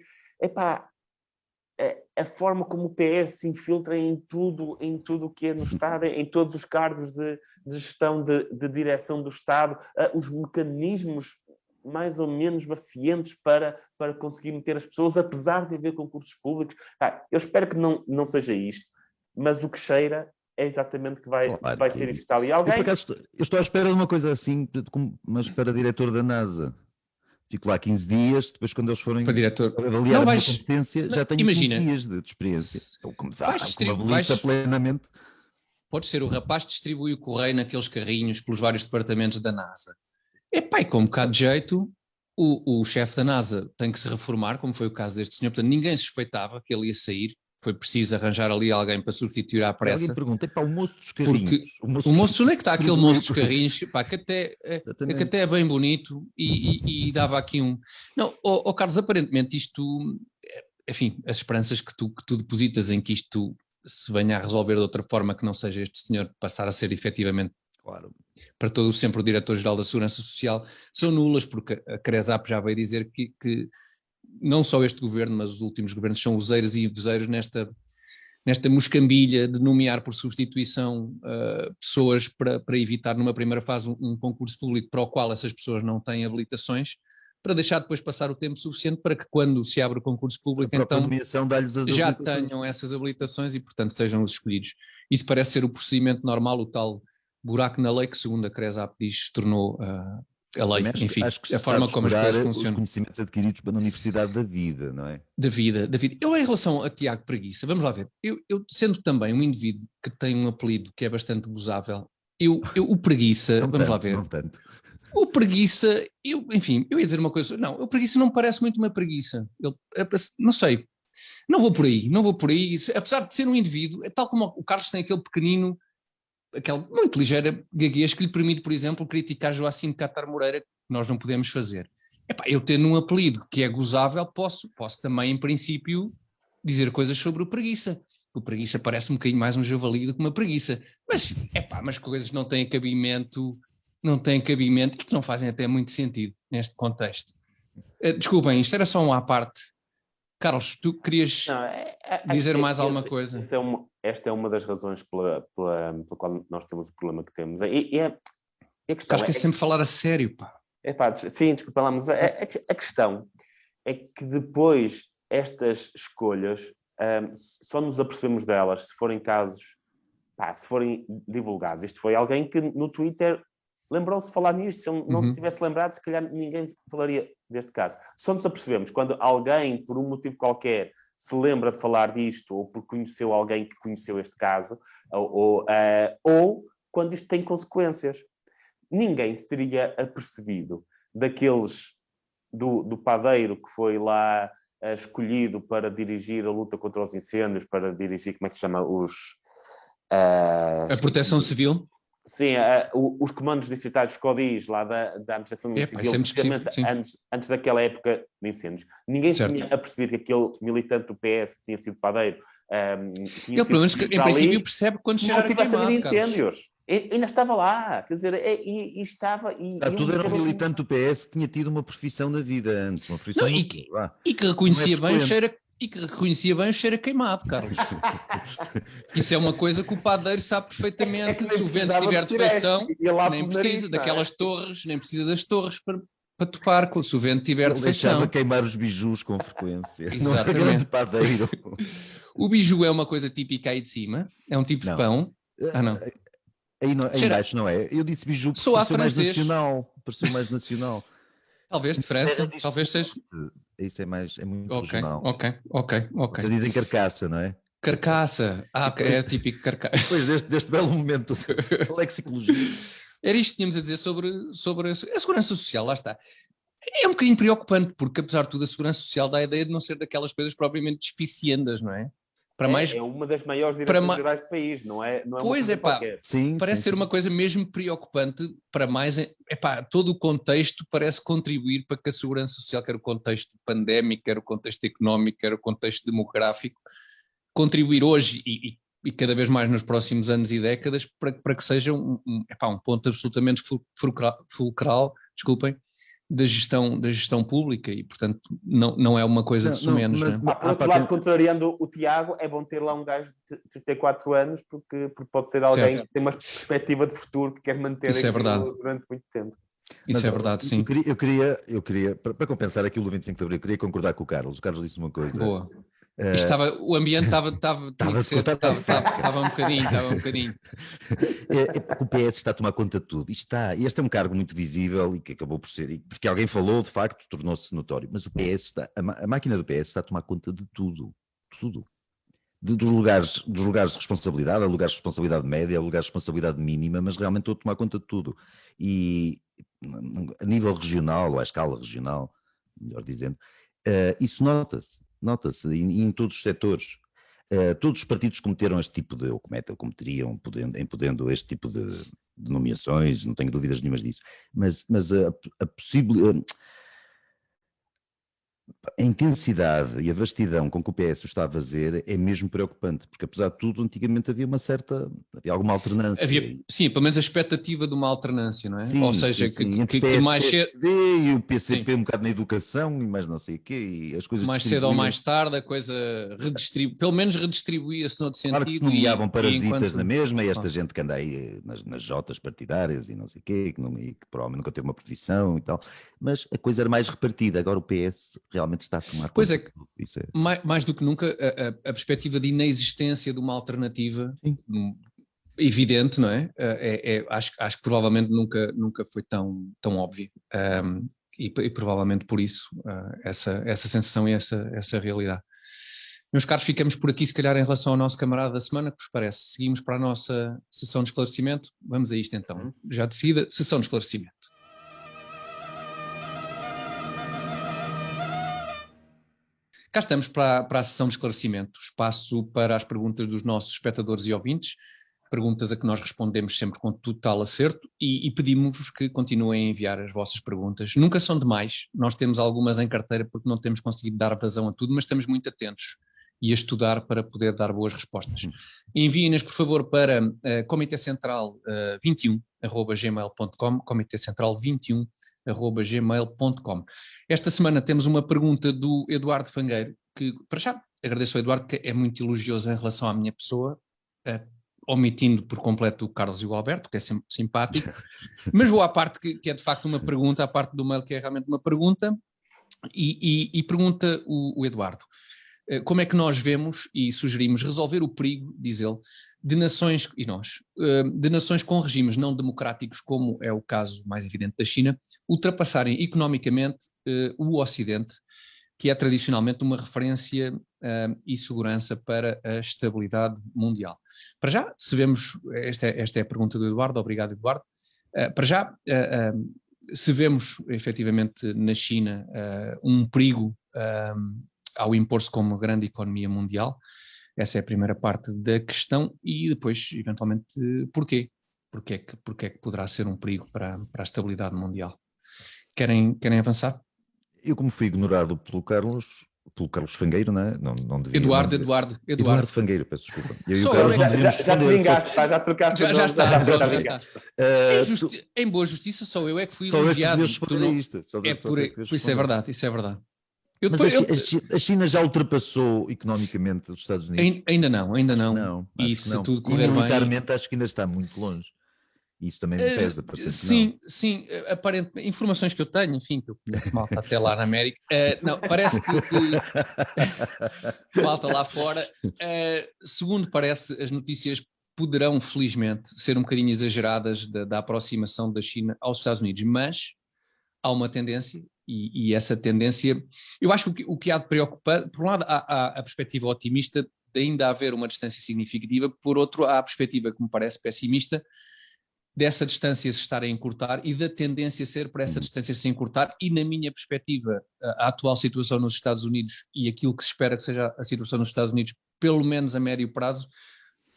Speaker 3: a forma como o PS se infiltra em tudo o que é no Estado, em todos os cargos de gestão de direção do Estado, os mecanismos mais ou menos mafientos para conseguir meter as pessoas, apesar de haver concursos públicos. Eu espero que não seja isto, mas o que cheira é exatamente que vai ser isto ali. Alguém...
Speaker 2: Eu estou à espera de uma coisa assim, mas para diretor da NASA. Fico lá 15 dias, depois quando eles forem avaliar a minha competência, já tenho 15 dias de experiência. Habilita plenamente.
Speaker 1: Pode ser o rapaz que distribui o correio naqueles carrinhos pelos vários departamentos da NASA. E com um bocado de jeito, o chefe da NASA tem que se reformar, como foi o caso deste senhor. Portanto, ninguém suspeitava que ele ia sair. Foi preciso arranjar ali alguém para substituir à pressa.
Speaker 2: Alguém pergunta, o moço dos carrinhos.
Speaker 1: O moço, onde é que está aquele moço dos carrinhos? Que até é bem bonito e dava aqui um... Não, Carlos, aparentemente isto... Enfim, as esperanças que tu depositas em que isto se venha a resolver de outra forma que não seja este senhor passar a ser efetivamente,
Speaker 2: claro,
Speaker 1: para todo sempre o Diretor-Geral da Segurança Social, são nulas, porque a CRESAP já veio dizer que não só este governo, mas os últimos governos são useiros e vezeiros nesta moscambilha de nomear por substituição pessoas para evitar numa primeira fase um concurso público para o qual essas pessoas não têm habilitações, para deixar depois passar o tempo suficiente para que quando se abre o concurso público então já tenham essas habilitações e portanto sejam os escolhidos. Isso parece ser o procedimento normal, o tal buraco na lei que segundo a CRESAP diz, tornou a lei, enfim,
Speaker 2: acho que
Speaker 1: a forma como as coisas funcionam.
Speaker 2: Os conhecimentos adquiridos na Universidade da Vida, não é?
Speaker 1: Da vida. Eu, em relação a Tiago Preguiça, vamos lá ver, eu sendo também um indivíduo que tem um apelido que é bastante gozável, o Preguiça,
Speaker 2: não
Speaker 1: vamos
Speaker 2: tanto,
Speaker 1: lá ver.
Speaker 2: Não tanto.
Speaker 1: O Preguiça, enfim, eu ia dizer uma coisa, não, o Preguiça não me parece muito uma preguiça. Não sei, não vou por aí, apesar de ser um indivíduo, é tal como o Carlos tem aquele pequenino, aquela muito ligeira gaguez que lhe permite, por exemplo, criticar Joacim Catar Moreira, que nós não podemos fazer. Eu tendo um apelido que é gozável, posso também, em princípio, dizer coisas sobre o Preguiça. O Preguiça parece um bocadinho mais um javali do que uma preguiça. Mas coisas não têm cabimento e que não fazem até muito sentido neste contexto. Desculpem, isto era só um à parte. Carlos, tu querias dizer mais alguma coisa?
Speaker 3: Esta é uma das razões pela qual nós temos o problema que temos. A questão
Speaker 1: acho que é sempre falar a sério, pá.
Speaker 3: Sim, desculpa lá, mas a questão é que depois estas escolhas só nos apercebemos delas se forem casos, se forem divulgados. Isto foi alguém que no Twitter lembrou-se de falar nisto. Se ele não se tivesse lembrado, se calhar ninguém falaria deste caso. Só nos apercebemos quando alguém, por um motivo qualquer, se lembra de falar disto, ou porque conheceu alguém que conheceu este caso, ou quando isto tem consequências. Ninguém se teria apercebido daqueles do padeiro que foi lá escolhido para dirigir a luta contra os incêndios, para dirigir, como é que se chama?
Speaker 1: A proteção civil?
Speaker 3: Sim, os comandos distritais CODIs lá da administração civil, antes daquela época de incêndios. Ninguém se tinha apercebido que aquele militante do PS que tinha sido padeiro
Speaker 1: ele, pelo menos, em princípio, percebe quando chegar a queimado,
Speaker 3: incêndios. Ainda estava lá, quer dizer, e estava...
Speaker 2: tudo era um militante do PS que tinha tido uma profissão na vida antes. Uma profissão
Speaker 1: e que reconhecia bem o cheiro a queimado, Carlos. Isso é uma coisa que o padeiro sabe perfeitamente. Se o vento tiver defeição, nem precisa daquelas torres, nem precisa das torres para topar, se o vento tiver defeição.
Speaker 2: Deixava queimar os bijus com frequência.
Speaker 1: Exatamente.
Speaker 2: Não era grande padeiro.
Speaker 1: O biju é uma coisa típica aí de cima, é um tipo de pão. Não.
Speaker 2: Aí embaixo não é? Eu disse biju porque pareceu mais nacional.
Speaker 1: Talvez de França, talvez seja.
Speaker 2: Isso é muito regional.
Speaker 1: Ok.
Speaker 2: Vocês dizem carcaça, não é?
Speaker 1: Carcaça. É o típico carcaça.
Speaker 2: Depois deste belo momento de lexicologia.
Speaker 1: Era isto que tínhamos a dizer sobre a segurança social, lá está. É um bocadinho preocupante, porque apesar de tudo a segurança social dá a ideia de não ser daquelas coisas propriamente despiciendas, não é?
Speaker 3: É uma das maiores direções gerais do país, não é
Speaker 1: pois
Speaker 3: uma coisa qualquer.
Speaker 1: Parece ser uma coisa mesmo preocupante para mais... todo o contexto parece contribuir para que a segurança social, quer o contexto pandémico, quer o contexto económico, quer o contexto demográfico, contribuir hoje e cada vez mais nos próximos anos e décadas para que seja um ponto absolutamente fulcral, desculpem, da gestão pública e, portanto, não é uma coisa de sumenos.
Speaker 3: Por outro lado, contrariando o Tiago, é bom ter lá um gajo de 34 anos, porque pode ser alguém que tem uma perspectiva de futuro que quer manter durante muito tempo.
Speaker 1: Isso é verdade, sim.
Speaker 2: Eu queria, para compensar aquilo do 25 de Abril, eu queria concordar com o Carlos. O Carlos disse uma coisa.
Speaker 1: Boa. O ambiente estava um bocadinho.
Speaker 2: É porque o PS está a tomar conta de tudo. Este é um cargo muito visível e que acabou por ser, porque alguém falou, de facto, tornou-se notório. Mas o PS a máquina do PS está a tomar conta de tudo. Dos lugares de responsabilidade, a lugares de responsabilidade média, a lugares de responsabilidade mínima, mas realmente estou a tomar conta de tudo. E a nível regional, ou à escala regional, melhor dizendo, isso nota-se em todos os setores. Todos os partidos cometeram este tipo de, ou cometeriam, podendo este tipo de nomeações, não tenho dúvidas nenhumas disso, mas a possibilidade... A intensidade e a vastidão com que o PS o está a fazer é mesmo preocupante, porque apesar de tudo, antigamente havia alguma alternância.
Speaker 1: Sim, pelo menos a expectativa de uma alternância, não é?
Speaker 2: Sim,
Speaker 1: ou seja,
Speaker 2: que
Speaker 1: mais cedo...
Speaker 2: e o PCP um bocado na educação e mais não sei o quê, e as coisas
Speaker 1: mais cedo ou mais tarde a coisa pelo menos redistribuía-se no outro sentido.
Speaker 2: Claro que se nomeavam parasitas na mesma, e esta gente que anda aí nas jotas partidárias e não sei o quê, que provavelmente nunca teve uma profissão e tal, mas a coisa era mais repartida. Agora o PS realmente está a tomar conta.
Speaker 1: Pois é, mais do que nunca a perspectiva de inexistência de uma alternativa evidente, não é? Acho que provavelmente nunca foi tão óbvio. E provavelmente por isso essa sensação e essa realidade. Meus caros, ficamos por aqui se calhar em relação ao nosso camarada da semana, que vos parece? Seguimos para a nossa sessão de esclarecimento? Vamos a isto então. Já de seguida, sessão de esclarecimento. Cá estamos para a sessão de esclarecimento, espaço para as perguntas dos nossos espectadores e ouvintes, perguntas a que nós respondemos sempre com total acerto e pedimos-vos que continuem a enviar as vossas perguntas. Nunca são demais, nós temos algumas em carteira porque não temos conseguido dar vazão a tudo, mas estamos muito atentos e a estudar para poder dar boas respostas. Enviem-nas, por favor, para comitecentral21@gmail.com, comitecentral21@gmail.com. Esta semana temos uma pergunta do Eduardo Fangueiro, que, para já, agradeço ao Eduardo, que é muito elogioso em relação à minha pessoa, omitindo por completo o Carlos e o Alberto, que é sempre simpático, mas vou à parte que é de facto uma pergunta, à parte do mail que é realmente uma pergunta, e pergunta o Eduardo. Como é que nós vemos e sugerimos resolver o perigo, diz ele, de nações, e nós, de nações com regimes não democráticos, como é o caso mais evidente da China, ultrapassarem economicamente o Ocidente, que é tradicionalmente uma referência e segurança para a estabilidade mundial. Para já, se vemos, esta é a pergunta do Eduardo, obrigado Eduardo, para já, se vemos efetivamente na China um perigo ao impor-se como grande economia mundial, essa é a primeira parte da questão, e depois, eventualmente, porquê? Porquê é que poderá ser um perigo para a estabilidade mundial? Querem avançar?
Speaker 2: Eu, como fui ignorado pelo Carlos Fangueiro, não é? Não devia,
Speaker 1: Eduardo
Speaker 2: Fangueiro, peço desculpa.
Speaker 3: Já te vingaste, já trocaste.
Speaker 1: Já está. Em boa justiça, só eu é que fui elogiado. Isso é verdade.
Speaker 2: A China já ultrapassou economicamente os Estados Unidos?
Speaker 1: Ainda não. E se tudo correr bem...
Speaker 2: militarmente acho que ainda está muito longe. Isso também me pesa.
Speaker 1: Sim, aparentemente, informações que eu tenho, enfim, que eu conheço malta até lá na América, não, parece que malta lá fora, segundo parece, as notícias poderão, felizmente, ser um bocadinho exageradas da aproximação da China aos Estados Unidos, mas há uma tendência, e essa tendência, eu acho que o que há de preocupar, por um lado há a perspectiva otimista ainda haver uma distância significativa. Por outro, há a perspectiva que me parece pessimista dessa distância se estar a encurtar e da tendência ser para essa distância se encurtar, e na minha perspectiva, a atual situação nos Estados Unidos e aquilo que se espera que seja a situação nos Estados Unidos, pelo menos a médio prazo,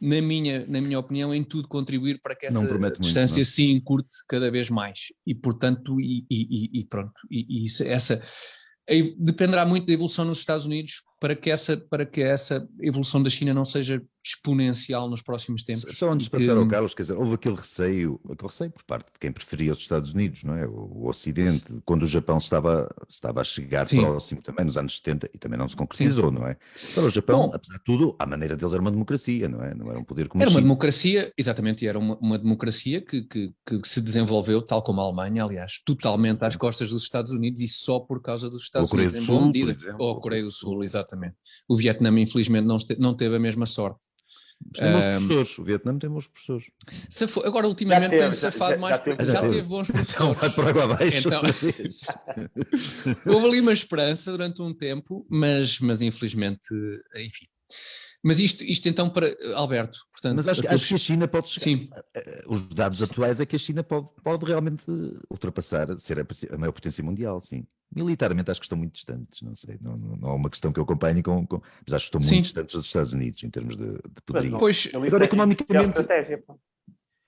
Speaker 1: na minha opinião, em tudo contribuir para que essa distância se encurte cada vez mais. E, portanto, pronto, dependerá muito da evolução nos Estados Unidos para que essa evolução da China não seja exponencial nos próximos tempos.
Speaker 2: Só antes de passar ao Carlos, quer dizer, houve aquele receio por parte de quem preferia os Estados Unidos, não é? O Ocidente, quando o Japão estava a chegar próximo também nos anos 70 e também não se concretizou, não é? Para o Japão, apesar de tudo, à maneira deles era uma democracia, não é? Não era um poder como
Speaker 1: Era uma democracia, exatamente, era uma democracia que se desenvolveu, tal como a Alemanha, aliás, totalmente às costas dos Estados Unidos e só por causa dos Estados Unidos, em boa medida. Ou a Coreia do Sul, exatamente. O Vietnã, infelizmente, não teve a mesma sorte.
Speaker 2: Tem bons professores, o Vietnã tem bons professores.
Speaker 1: Agora, ultimamente, tem safado mais. Já teve bons professores.
Speaker 2: Então vai por água abaixo.
Speaker 1: Então, houve ali uma esperança durante um tempo, mas infelizmente, enfim. Mas isto então para Alberto, portanto...
Speaker 2: Mas acho que a China pode chegar.
Speaker 1: Sim.
Speaker 2: Os dados atuais é que a China pode realmente ultrapassar, ser a maior potência mundial, sim. Militarmente acho que estão muito distantes, não sei, não é uma questão que eu acompanho mas acho que estão muito distantes dos Estados Unidos em termos de poderio.
Speaker 1: Pois,
Speaker 3: agora economicamente... Estratégia, pá.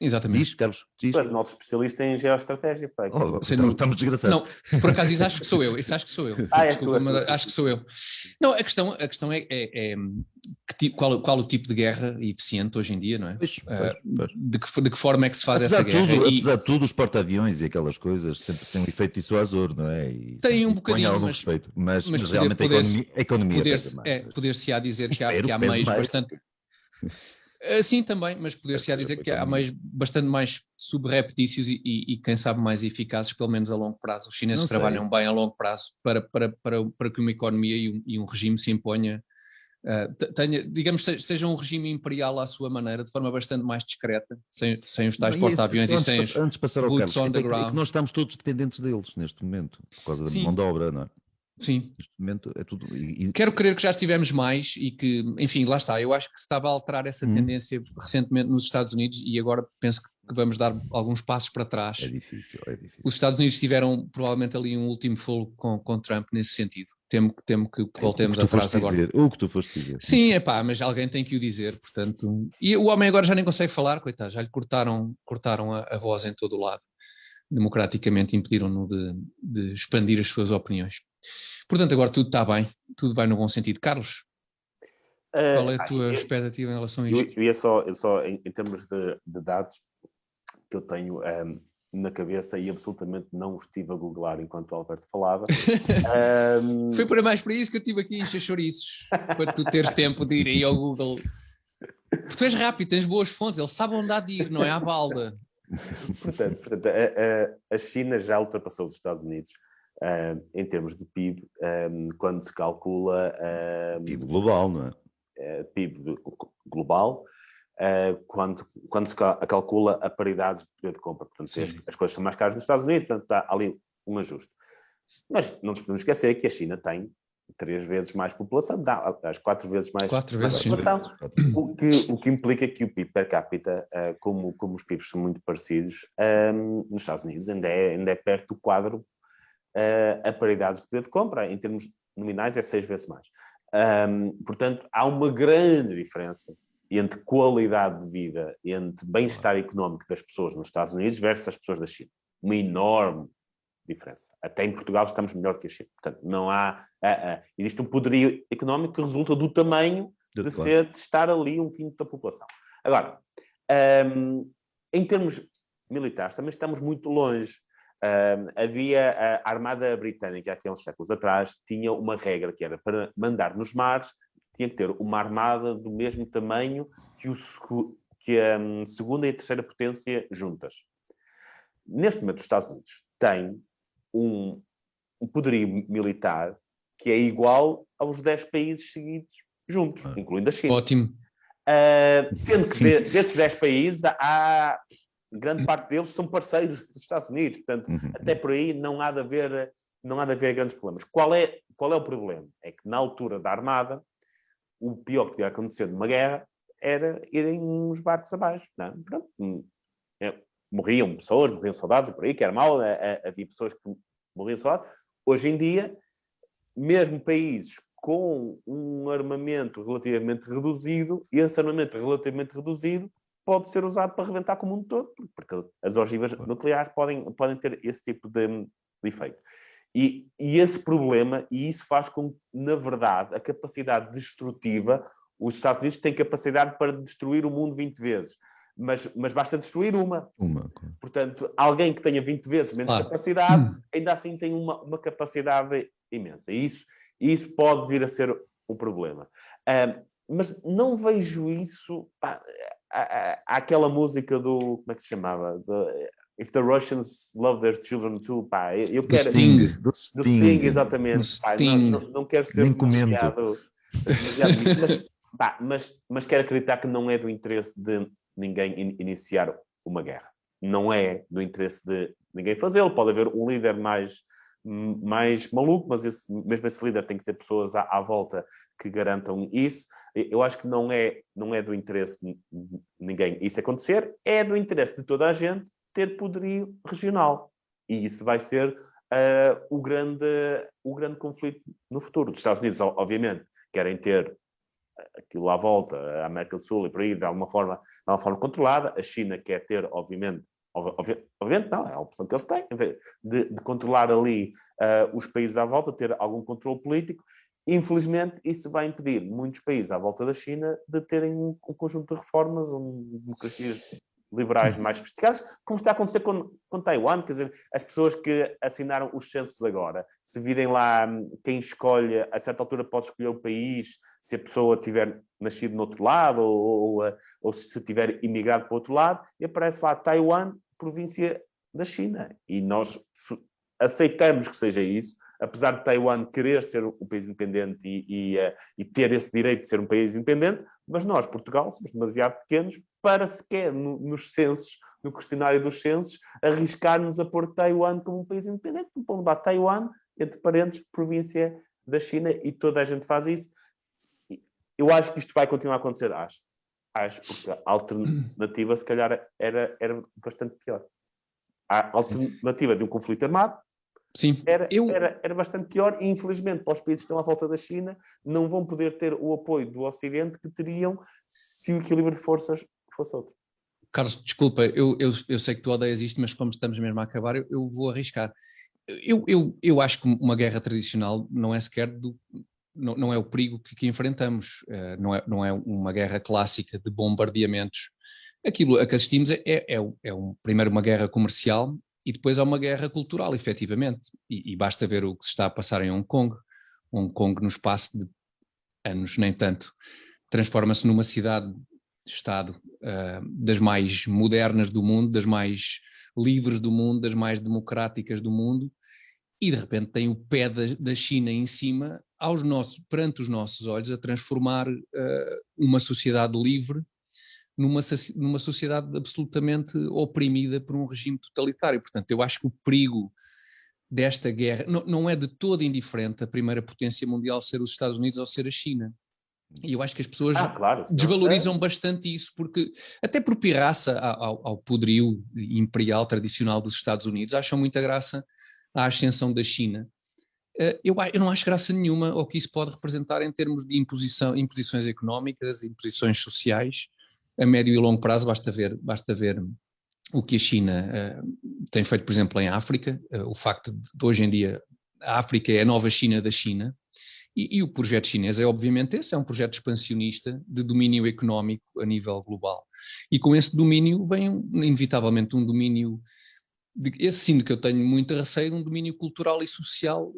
Speaker 1: Exatamente.
Speaker 2: Diz, Carlos, diz.
Speaker 3: Mas o nosso especialista em geoestratégia, pá.
Speaker 2: Estamos desgraçados.
Speaker 1: Não, por acaso isso acho que sou eu. Desculpa, mas acho que sou eu. Não, a questão é qual o tipo de guerra eficiente hoje em dia, não é?
Speaker 2: Pois.
Speaker 1: De que forma é que se faz essa guerra?
Speaker 2: Apesar de tudo, os porta-aviões e aquelas coisas sempre têm um efeito dissuasor, não é? E
Speaker 1: tem um bocadinho,
Speaker 2: mas realmente a economia
Speaker 1: poder-se-á dizer que há meios bastante... Sim, também, mas poder-se-á dizer que há meios bastante mais subreptícios e quem sabe mais eficazes, pelo menos a longo prazo. Os chineses trabalham bem a longo prazo para que uma economia e um regime se imponha, digamos, seja um regime imperial à sua maneira, de forma bastante mais discreta, sem os tais porta-aviões e sem os boots on the ground.
Speaker 2: É que nós estamos todos dependentes deles neste momento, por causa da mão de obra, não é?
Speaker 1: Sim.
Speaker 2: Neste momento é tudo.
Speaker 1: Quero crer que já estivemos mais e que, enfim, lá está. Eu acho que se estava a alterar essa tendência recentemente nos Estados Unidos e agora penso que vamos dar alguns passos para trás.
Speaker 2: É difícil.
Speaker 1: Os Estados Unidos tiveram provavelmente ali um último fogo com Trump nesse sentido. Temo que voltemos atrás agora.
Speaker 2: O que tu foste dizer.
Speaker 1: Sim, mas alguém tem que o dizer, portanto. E o homem agora já nem consegue falar, coitado, já lhe cortaram a voz em todo o lado. Democraticamente impediram-no de expandir as suas opiniões. Portanto, agora tudo está bem, tudo vai no bom sentido. Carlos, qual é a tua expectativa em relação a isto?
Speaker 3: Eu ia só em termos de dados que eu tenho na cabeça e absolutamente não estive a googlar enquanto o Alberto falava.
Speaker 1: Foi mais para isso que eu estive aqui a encher chouriços, para tu teres tempo de ir aí ao Google. Porque tu és rápido, tens boas fontes, ele sabe onde há de ir, não é à balda.
Speaker 3: Portanto, a China já ultrapassou os Estados Unidos em termos de PIB, quando se calcula...
Speaker 2: PIB global, não é?
Speaker 3: PIB global, quando se calcula a paridade de poder de compra. Portanto, as coisas são mais caras nos Estados Unidos, portanto, está ali um ajuste. Mas não nos podemos esquecer que a China tem 3 vezes mais população, às 4 vezes mais população, o que implica que o PIB per capita, como os PIBs são muito parecidos, nos Estados Unidos ainda é perto do quadro. A paridade de poder de compra, em termos nominais, é 6 vezes mais. Portanto, há uma grande diferença entre qualidade de vida, entre bem-estar económico das pessoas nos Estados Unidos versus as pessoas da China. Uma enorme diferença. Até em Portugal estamos melhor que a China. Portanto, não há... existe um poderio económico que resulta do tamanho de estar ali um quinto da população. Agora, em termos militares, também estamos muito longe. Havia a Armada Britânica, aqui há uns séculos atrás, tinha uma regra que era para mandar nos mares, tinha que ter uma armada do mesmo tamanho que a segunda e a terceira potência juntas. Neste momento, os Estados Unidos têm um poderio militar que é igual aos 10 países seguidos juntos, incluindo a China.
Speaker 1: Ótimo.
Speaker 3: Sendo que desses 10 países, grande parte deles são parceiros dos Estados Unidos. Portanto, até por aí não há de haver grandes problemas. Qual é o problema? É que na altura da Armada, o pior que podia acontecer numa guerra era irem uns barcos abaixo. Não? Pronto. Morriam pessoas, morriam soldados, por aí, que era mau, havia pessoas que morriam soldados. Hoje em dia, mesmo países com um armamento relativamente reduzido, e esse armamento relativamente reduzido pode ser usado para rebentar com o mundo todo, porque as ogivas nucleares podem ter esse tipo de efeito. E esse problema, e isso faz com que, na verdade, a capacidade destrutiva, os Estados Unidos têm capacidade para destruir o mundo 20 vezes. Mas basta destruir uma. Portanto, alguém que tenha 20 vezes menos capacidade, ainda assim tem uma capacidade imensa. E isso pode vir a ser um problema. Mas não vejo isso... Há aquela música do... Como é que se chamava? If the Russians love their children too, pá, eu quero...
Speaker 2: Do
Speaker 3: Sting, exatamente. Pá, não quero ser demasiado mas quero acreditar que não é do interesse de ninguém iniciar uma guerra. Não é do interesse de ninguém fazê-lo. Pode haver um líder mais maluco, mas mesmo esse líder tem que ter pessoas à volta que garantam isso. Eu acho que não é do interesse de ninguém isso acontecer. É do interesse de toda a gente ter poderio regional. E isso vai ser o grande conflito no futuro. Os Estados Unidos, obviamente, querem ter aquilo à volta, a América do Sul e por aí, de alguma forma controlada. A China quer ter, obviamente não, é a opção que eles têm, de controlar ali os países à volta, ter algum controle político. Infelizmente, isso vai impedir muitos países à volta da China de terem um conjunto de reformas, democracias liberais mais sofisticadas, como está a acontecer com Taiwan. Quer dizer, as pessoas que assinaram os censos agora, se virem lá quem escolhe, a certa altura pode escolher o país, se a pessoa tiver nascido no outro lado ou se tiver imigrado para o outro lado, e aparece lá Taiwan, província da China. E nós aceitamos que seja isso, apesar de Taiwan querer ser um país independente e ter esse direito de ser um país independente, mas nós, Portugal, somos demasiado pequenos para sequer nos censos, no questionário dos censos, arriscar-nos a pôr Taiwan como um país independente. Vamos lá, Taiwan, entre parênteses, província da China, e toda a gente faz isso. Eu acho que isto vai continuar a acontecer, acho, porque a alternativa, se calhar, era bastante pior. A alternativa de um conflito armado,
Speaker 1: sim,
Speaker 3: era bastante pior, e infelizmente para os países que estão à volta da China não vão poder ter o apoio do Ocidente que teriam se o equilíbrio de forças fosse outro.
Speaker 1: Carlos, desculpa, eu sei que tu odeias isto, mas como estamos mesmo a acabar, eu vou arriscar. Eu acho que uma guerra tradicional não é sequer não é o perigo que enfrentamos, não é uma guerra clássica de bombardeamentos. Aquilo a que assistimos primeiro uma guerra comercial, e depois há uma guerra cultural, efetivamente, e basta ver o que se está a passar em Hong Kong. Hong Kong, no espaço de anos, nem tanto, transforma-se numa cidade-estado das mais modernas do mundo, das mais livres do mundo, das mais democráticas do mundo, e de repente tem o pé da China em cima, perante os nossos olhos, a transformar uma sociedade livre numa sociedade absolutamente oprimida por um regime totalitário. Portanto, eu acho que o perigo desta guerra não é de todo indiferente a primeira potência mundial ser os Estados Unidos ou ser a China. E eu acho que as pessoas desvalorizam bastante isso, porque até por pirraça ao poderio imperial tradicional dos Estados Unidos, acham muita graça à ascensão da China. Eu não acho graça nenhuma ao que isso pode representar em termos de imposições económicas, imposições sociais, a médio e longo prazo. Basta ver o que a China tem feito, por exemplo, em África, o facto de hoje em dia a África é a nova China da China, e o projeto chinês é obviamente esse, é um projeto expansionista de domínio económico a nível global. E com esse domínio vem inevitavelmente um domínio, esse sim que eu tenho muito receio, um domínio cultural e social,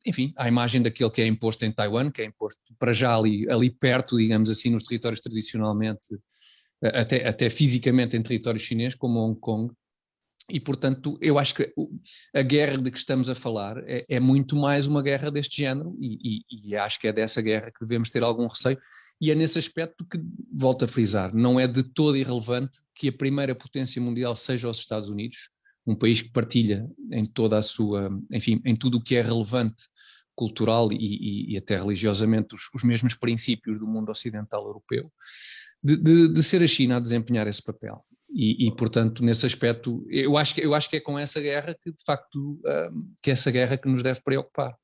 Speaker 1: enfim, à imagem daquele que é imposto em Taiwan, que é imposto para já ali perto, digamos assim, nos territórios tradicionalmente, até fisicamente em território chinês, como Hong Kong. E, portanto, eu acho que a guerra de que estamos a falar é muito mais uma guerra deste género, e acho que é dessa guerra que devemos ter algum receio, e é nesse aspecto que, volto a frisar, não é de todo irrelevante que a primeira potência mundial seja os Estados Unidos, um país que partilha em toda a sua, enfim, em tudo o que é relevante cultural e até religiosamente os mesmos princípios do mundo ocidental europeu, de ser a China a desempenhar esse papel. E portanto, nesse aspecto, eu acho que é com essa guerra que, de facto, que é essa guerra que nos deve preocupar.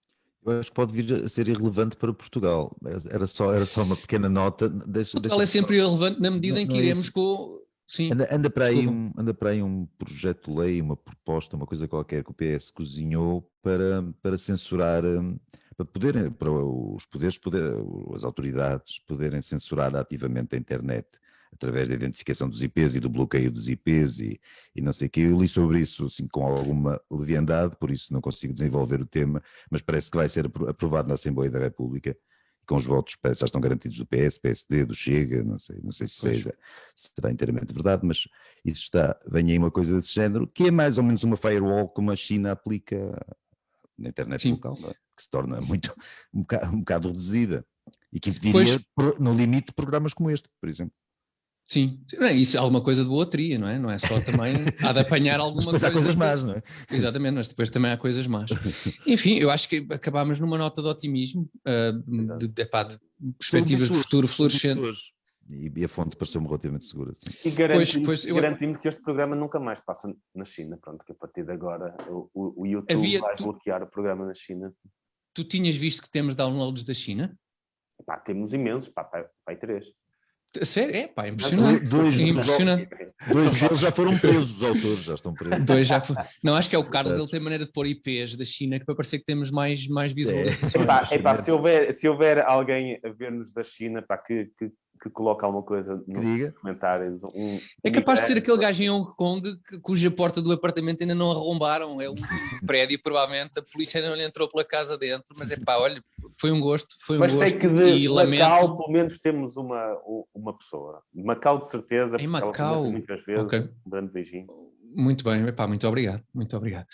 Speaker 2: Eu acho que pode vir a ser irrelevante para Portugal. Era só uma pequena nota.
Speaker 1: Portugal é sempre irrelevante na medida em que iremos com... Sim,
Speaker 2: anda para aí um projeto de lei, uma proposta, uma coisa qualquer que o PS cozinhou para censurar, para os poderes, as autoridades poderem censurar ativamente a internet através da identificação dos IPs e do bloqueio dos IPs e não sei o quê. Eu li sobre isso assim, com alguma leviandade, por isso não consigo desenvolver o tema, mas parece que vai ser aprovado na Assembleia da República, com os votos já estão garantidos do PS, PSD, do Chega, não sei se será inteiramente verdade, mas isso vem aí uma coisa desse género, que é mais ou menos uma firewall como a China aplica na internet local, não é? Que se torna um bocado reduzida e que impediria, no limite, programas como este, por exemplo.
Speaker 1: Sim, isso alguma coisa de boa teria, não é? Não é só também, há de apanhar alguma coisa.
Speaker 2: Há coisas más, não é?
Speaker 1: Exatamente, mas depois também há coisas más. Enfim, eu acho que acabámos numa nota de otimismo, de perspectivas de futuro florescente.
Speaker 2: E a fonte pareceu-me relativamente segura.
Speaker 3: Sim. E garantimos que este programa nunca mais passa na China. Pronto, que a partir de agora o YouTube vai bloquear o programa na China.
Speaker 1: Tu tinhas visto que temos downloads da China?
Speaker 3: Temos imensos, 3.
Speaker 1: Sério? É impressionante.
Speaker 2: Impressionante. Dois deles já foram presos, os autores já estão presos.
Speaker 1: Não, acho que é o Carlos, ele tem maneira de pôr IPs da China que para parecer que temos mais visualizações.
Speaker 3: Se houver alguém a ver-nos da China, que coloque alguma coisa nos comentários.
Speaker 1: É capaz de ser aquele gajo em Hong Kong cuja porta do apartamento ainda não arrombaram. É um prédio, provavelmente, a polícia ainda não lhe entrou pela casa dentro, mas olha, foi um gosto.
Speaker 3: Mas sei que de Macau, pelo menos, temos uma pessoa. Macau, de certeza.
Speaker 1: Em Macau.
Speaker 3: Muitas vezes. Okay. Um grande beijinho.
Speaker 1: Muito bem, muito obrigado.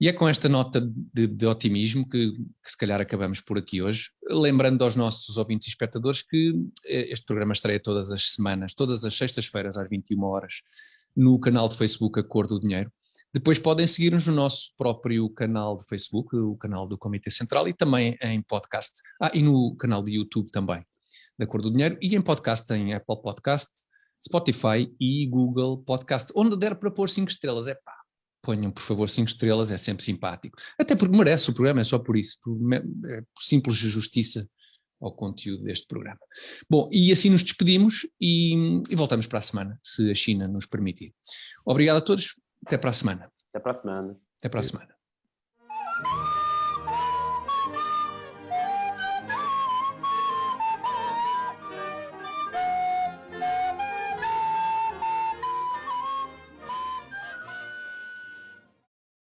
Speaker 1: E é com esta nota de otimismo que se calhar acabamos por aqui hoje, lembrando aos nossos ouvintes e espectadores que este programa estreia todas as semanas, todas as sextas-feiras às 21 horas, no canal de Facebook A Cor do Dinheiro. Depois podem seguir-nos no nosso próprio canal de Facebook, o canal do Comitê Central, e também em podcast. E no canal de YouTube também, da Cor do Dinheiro, e em podcast em Apple Podcast, Spotify e Google Podcast, onde der para pôr 5 estrelas. Ponham por favor 5 estrelas, é sempre simpático. Até porque merece o programa, é só por isso, por simples justiça ao conteúdo deste programa. Bom, e assim nos despedimos e voltamos para a semana, se a China nos permitir. Obrigado a todos, até para a semana.
Speaker 3: Até para a semana.
Speaker 1: Até para a semana.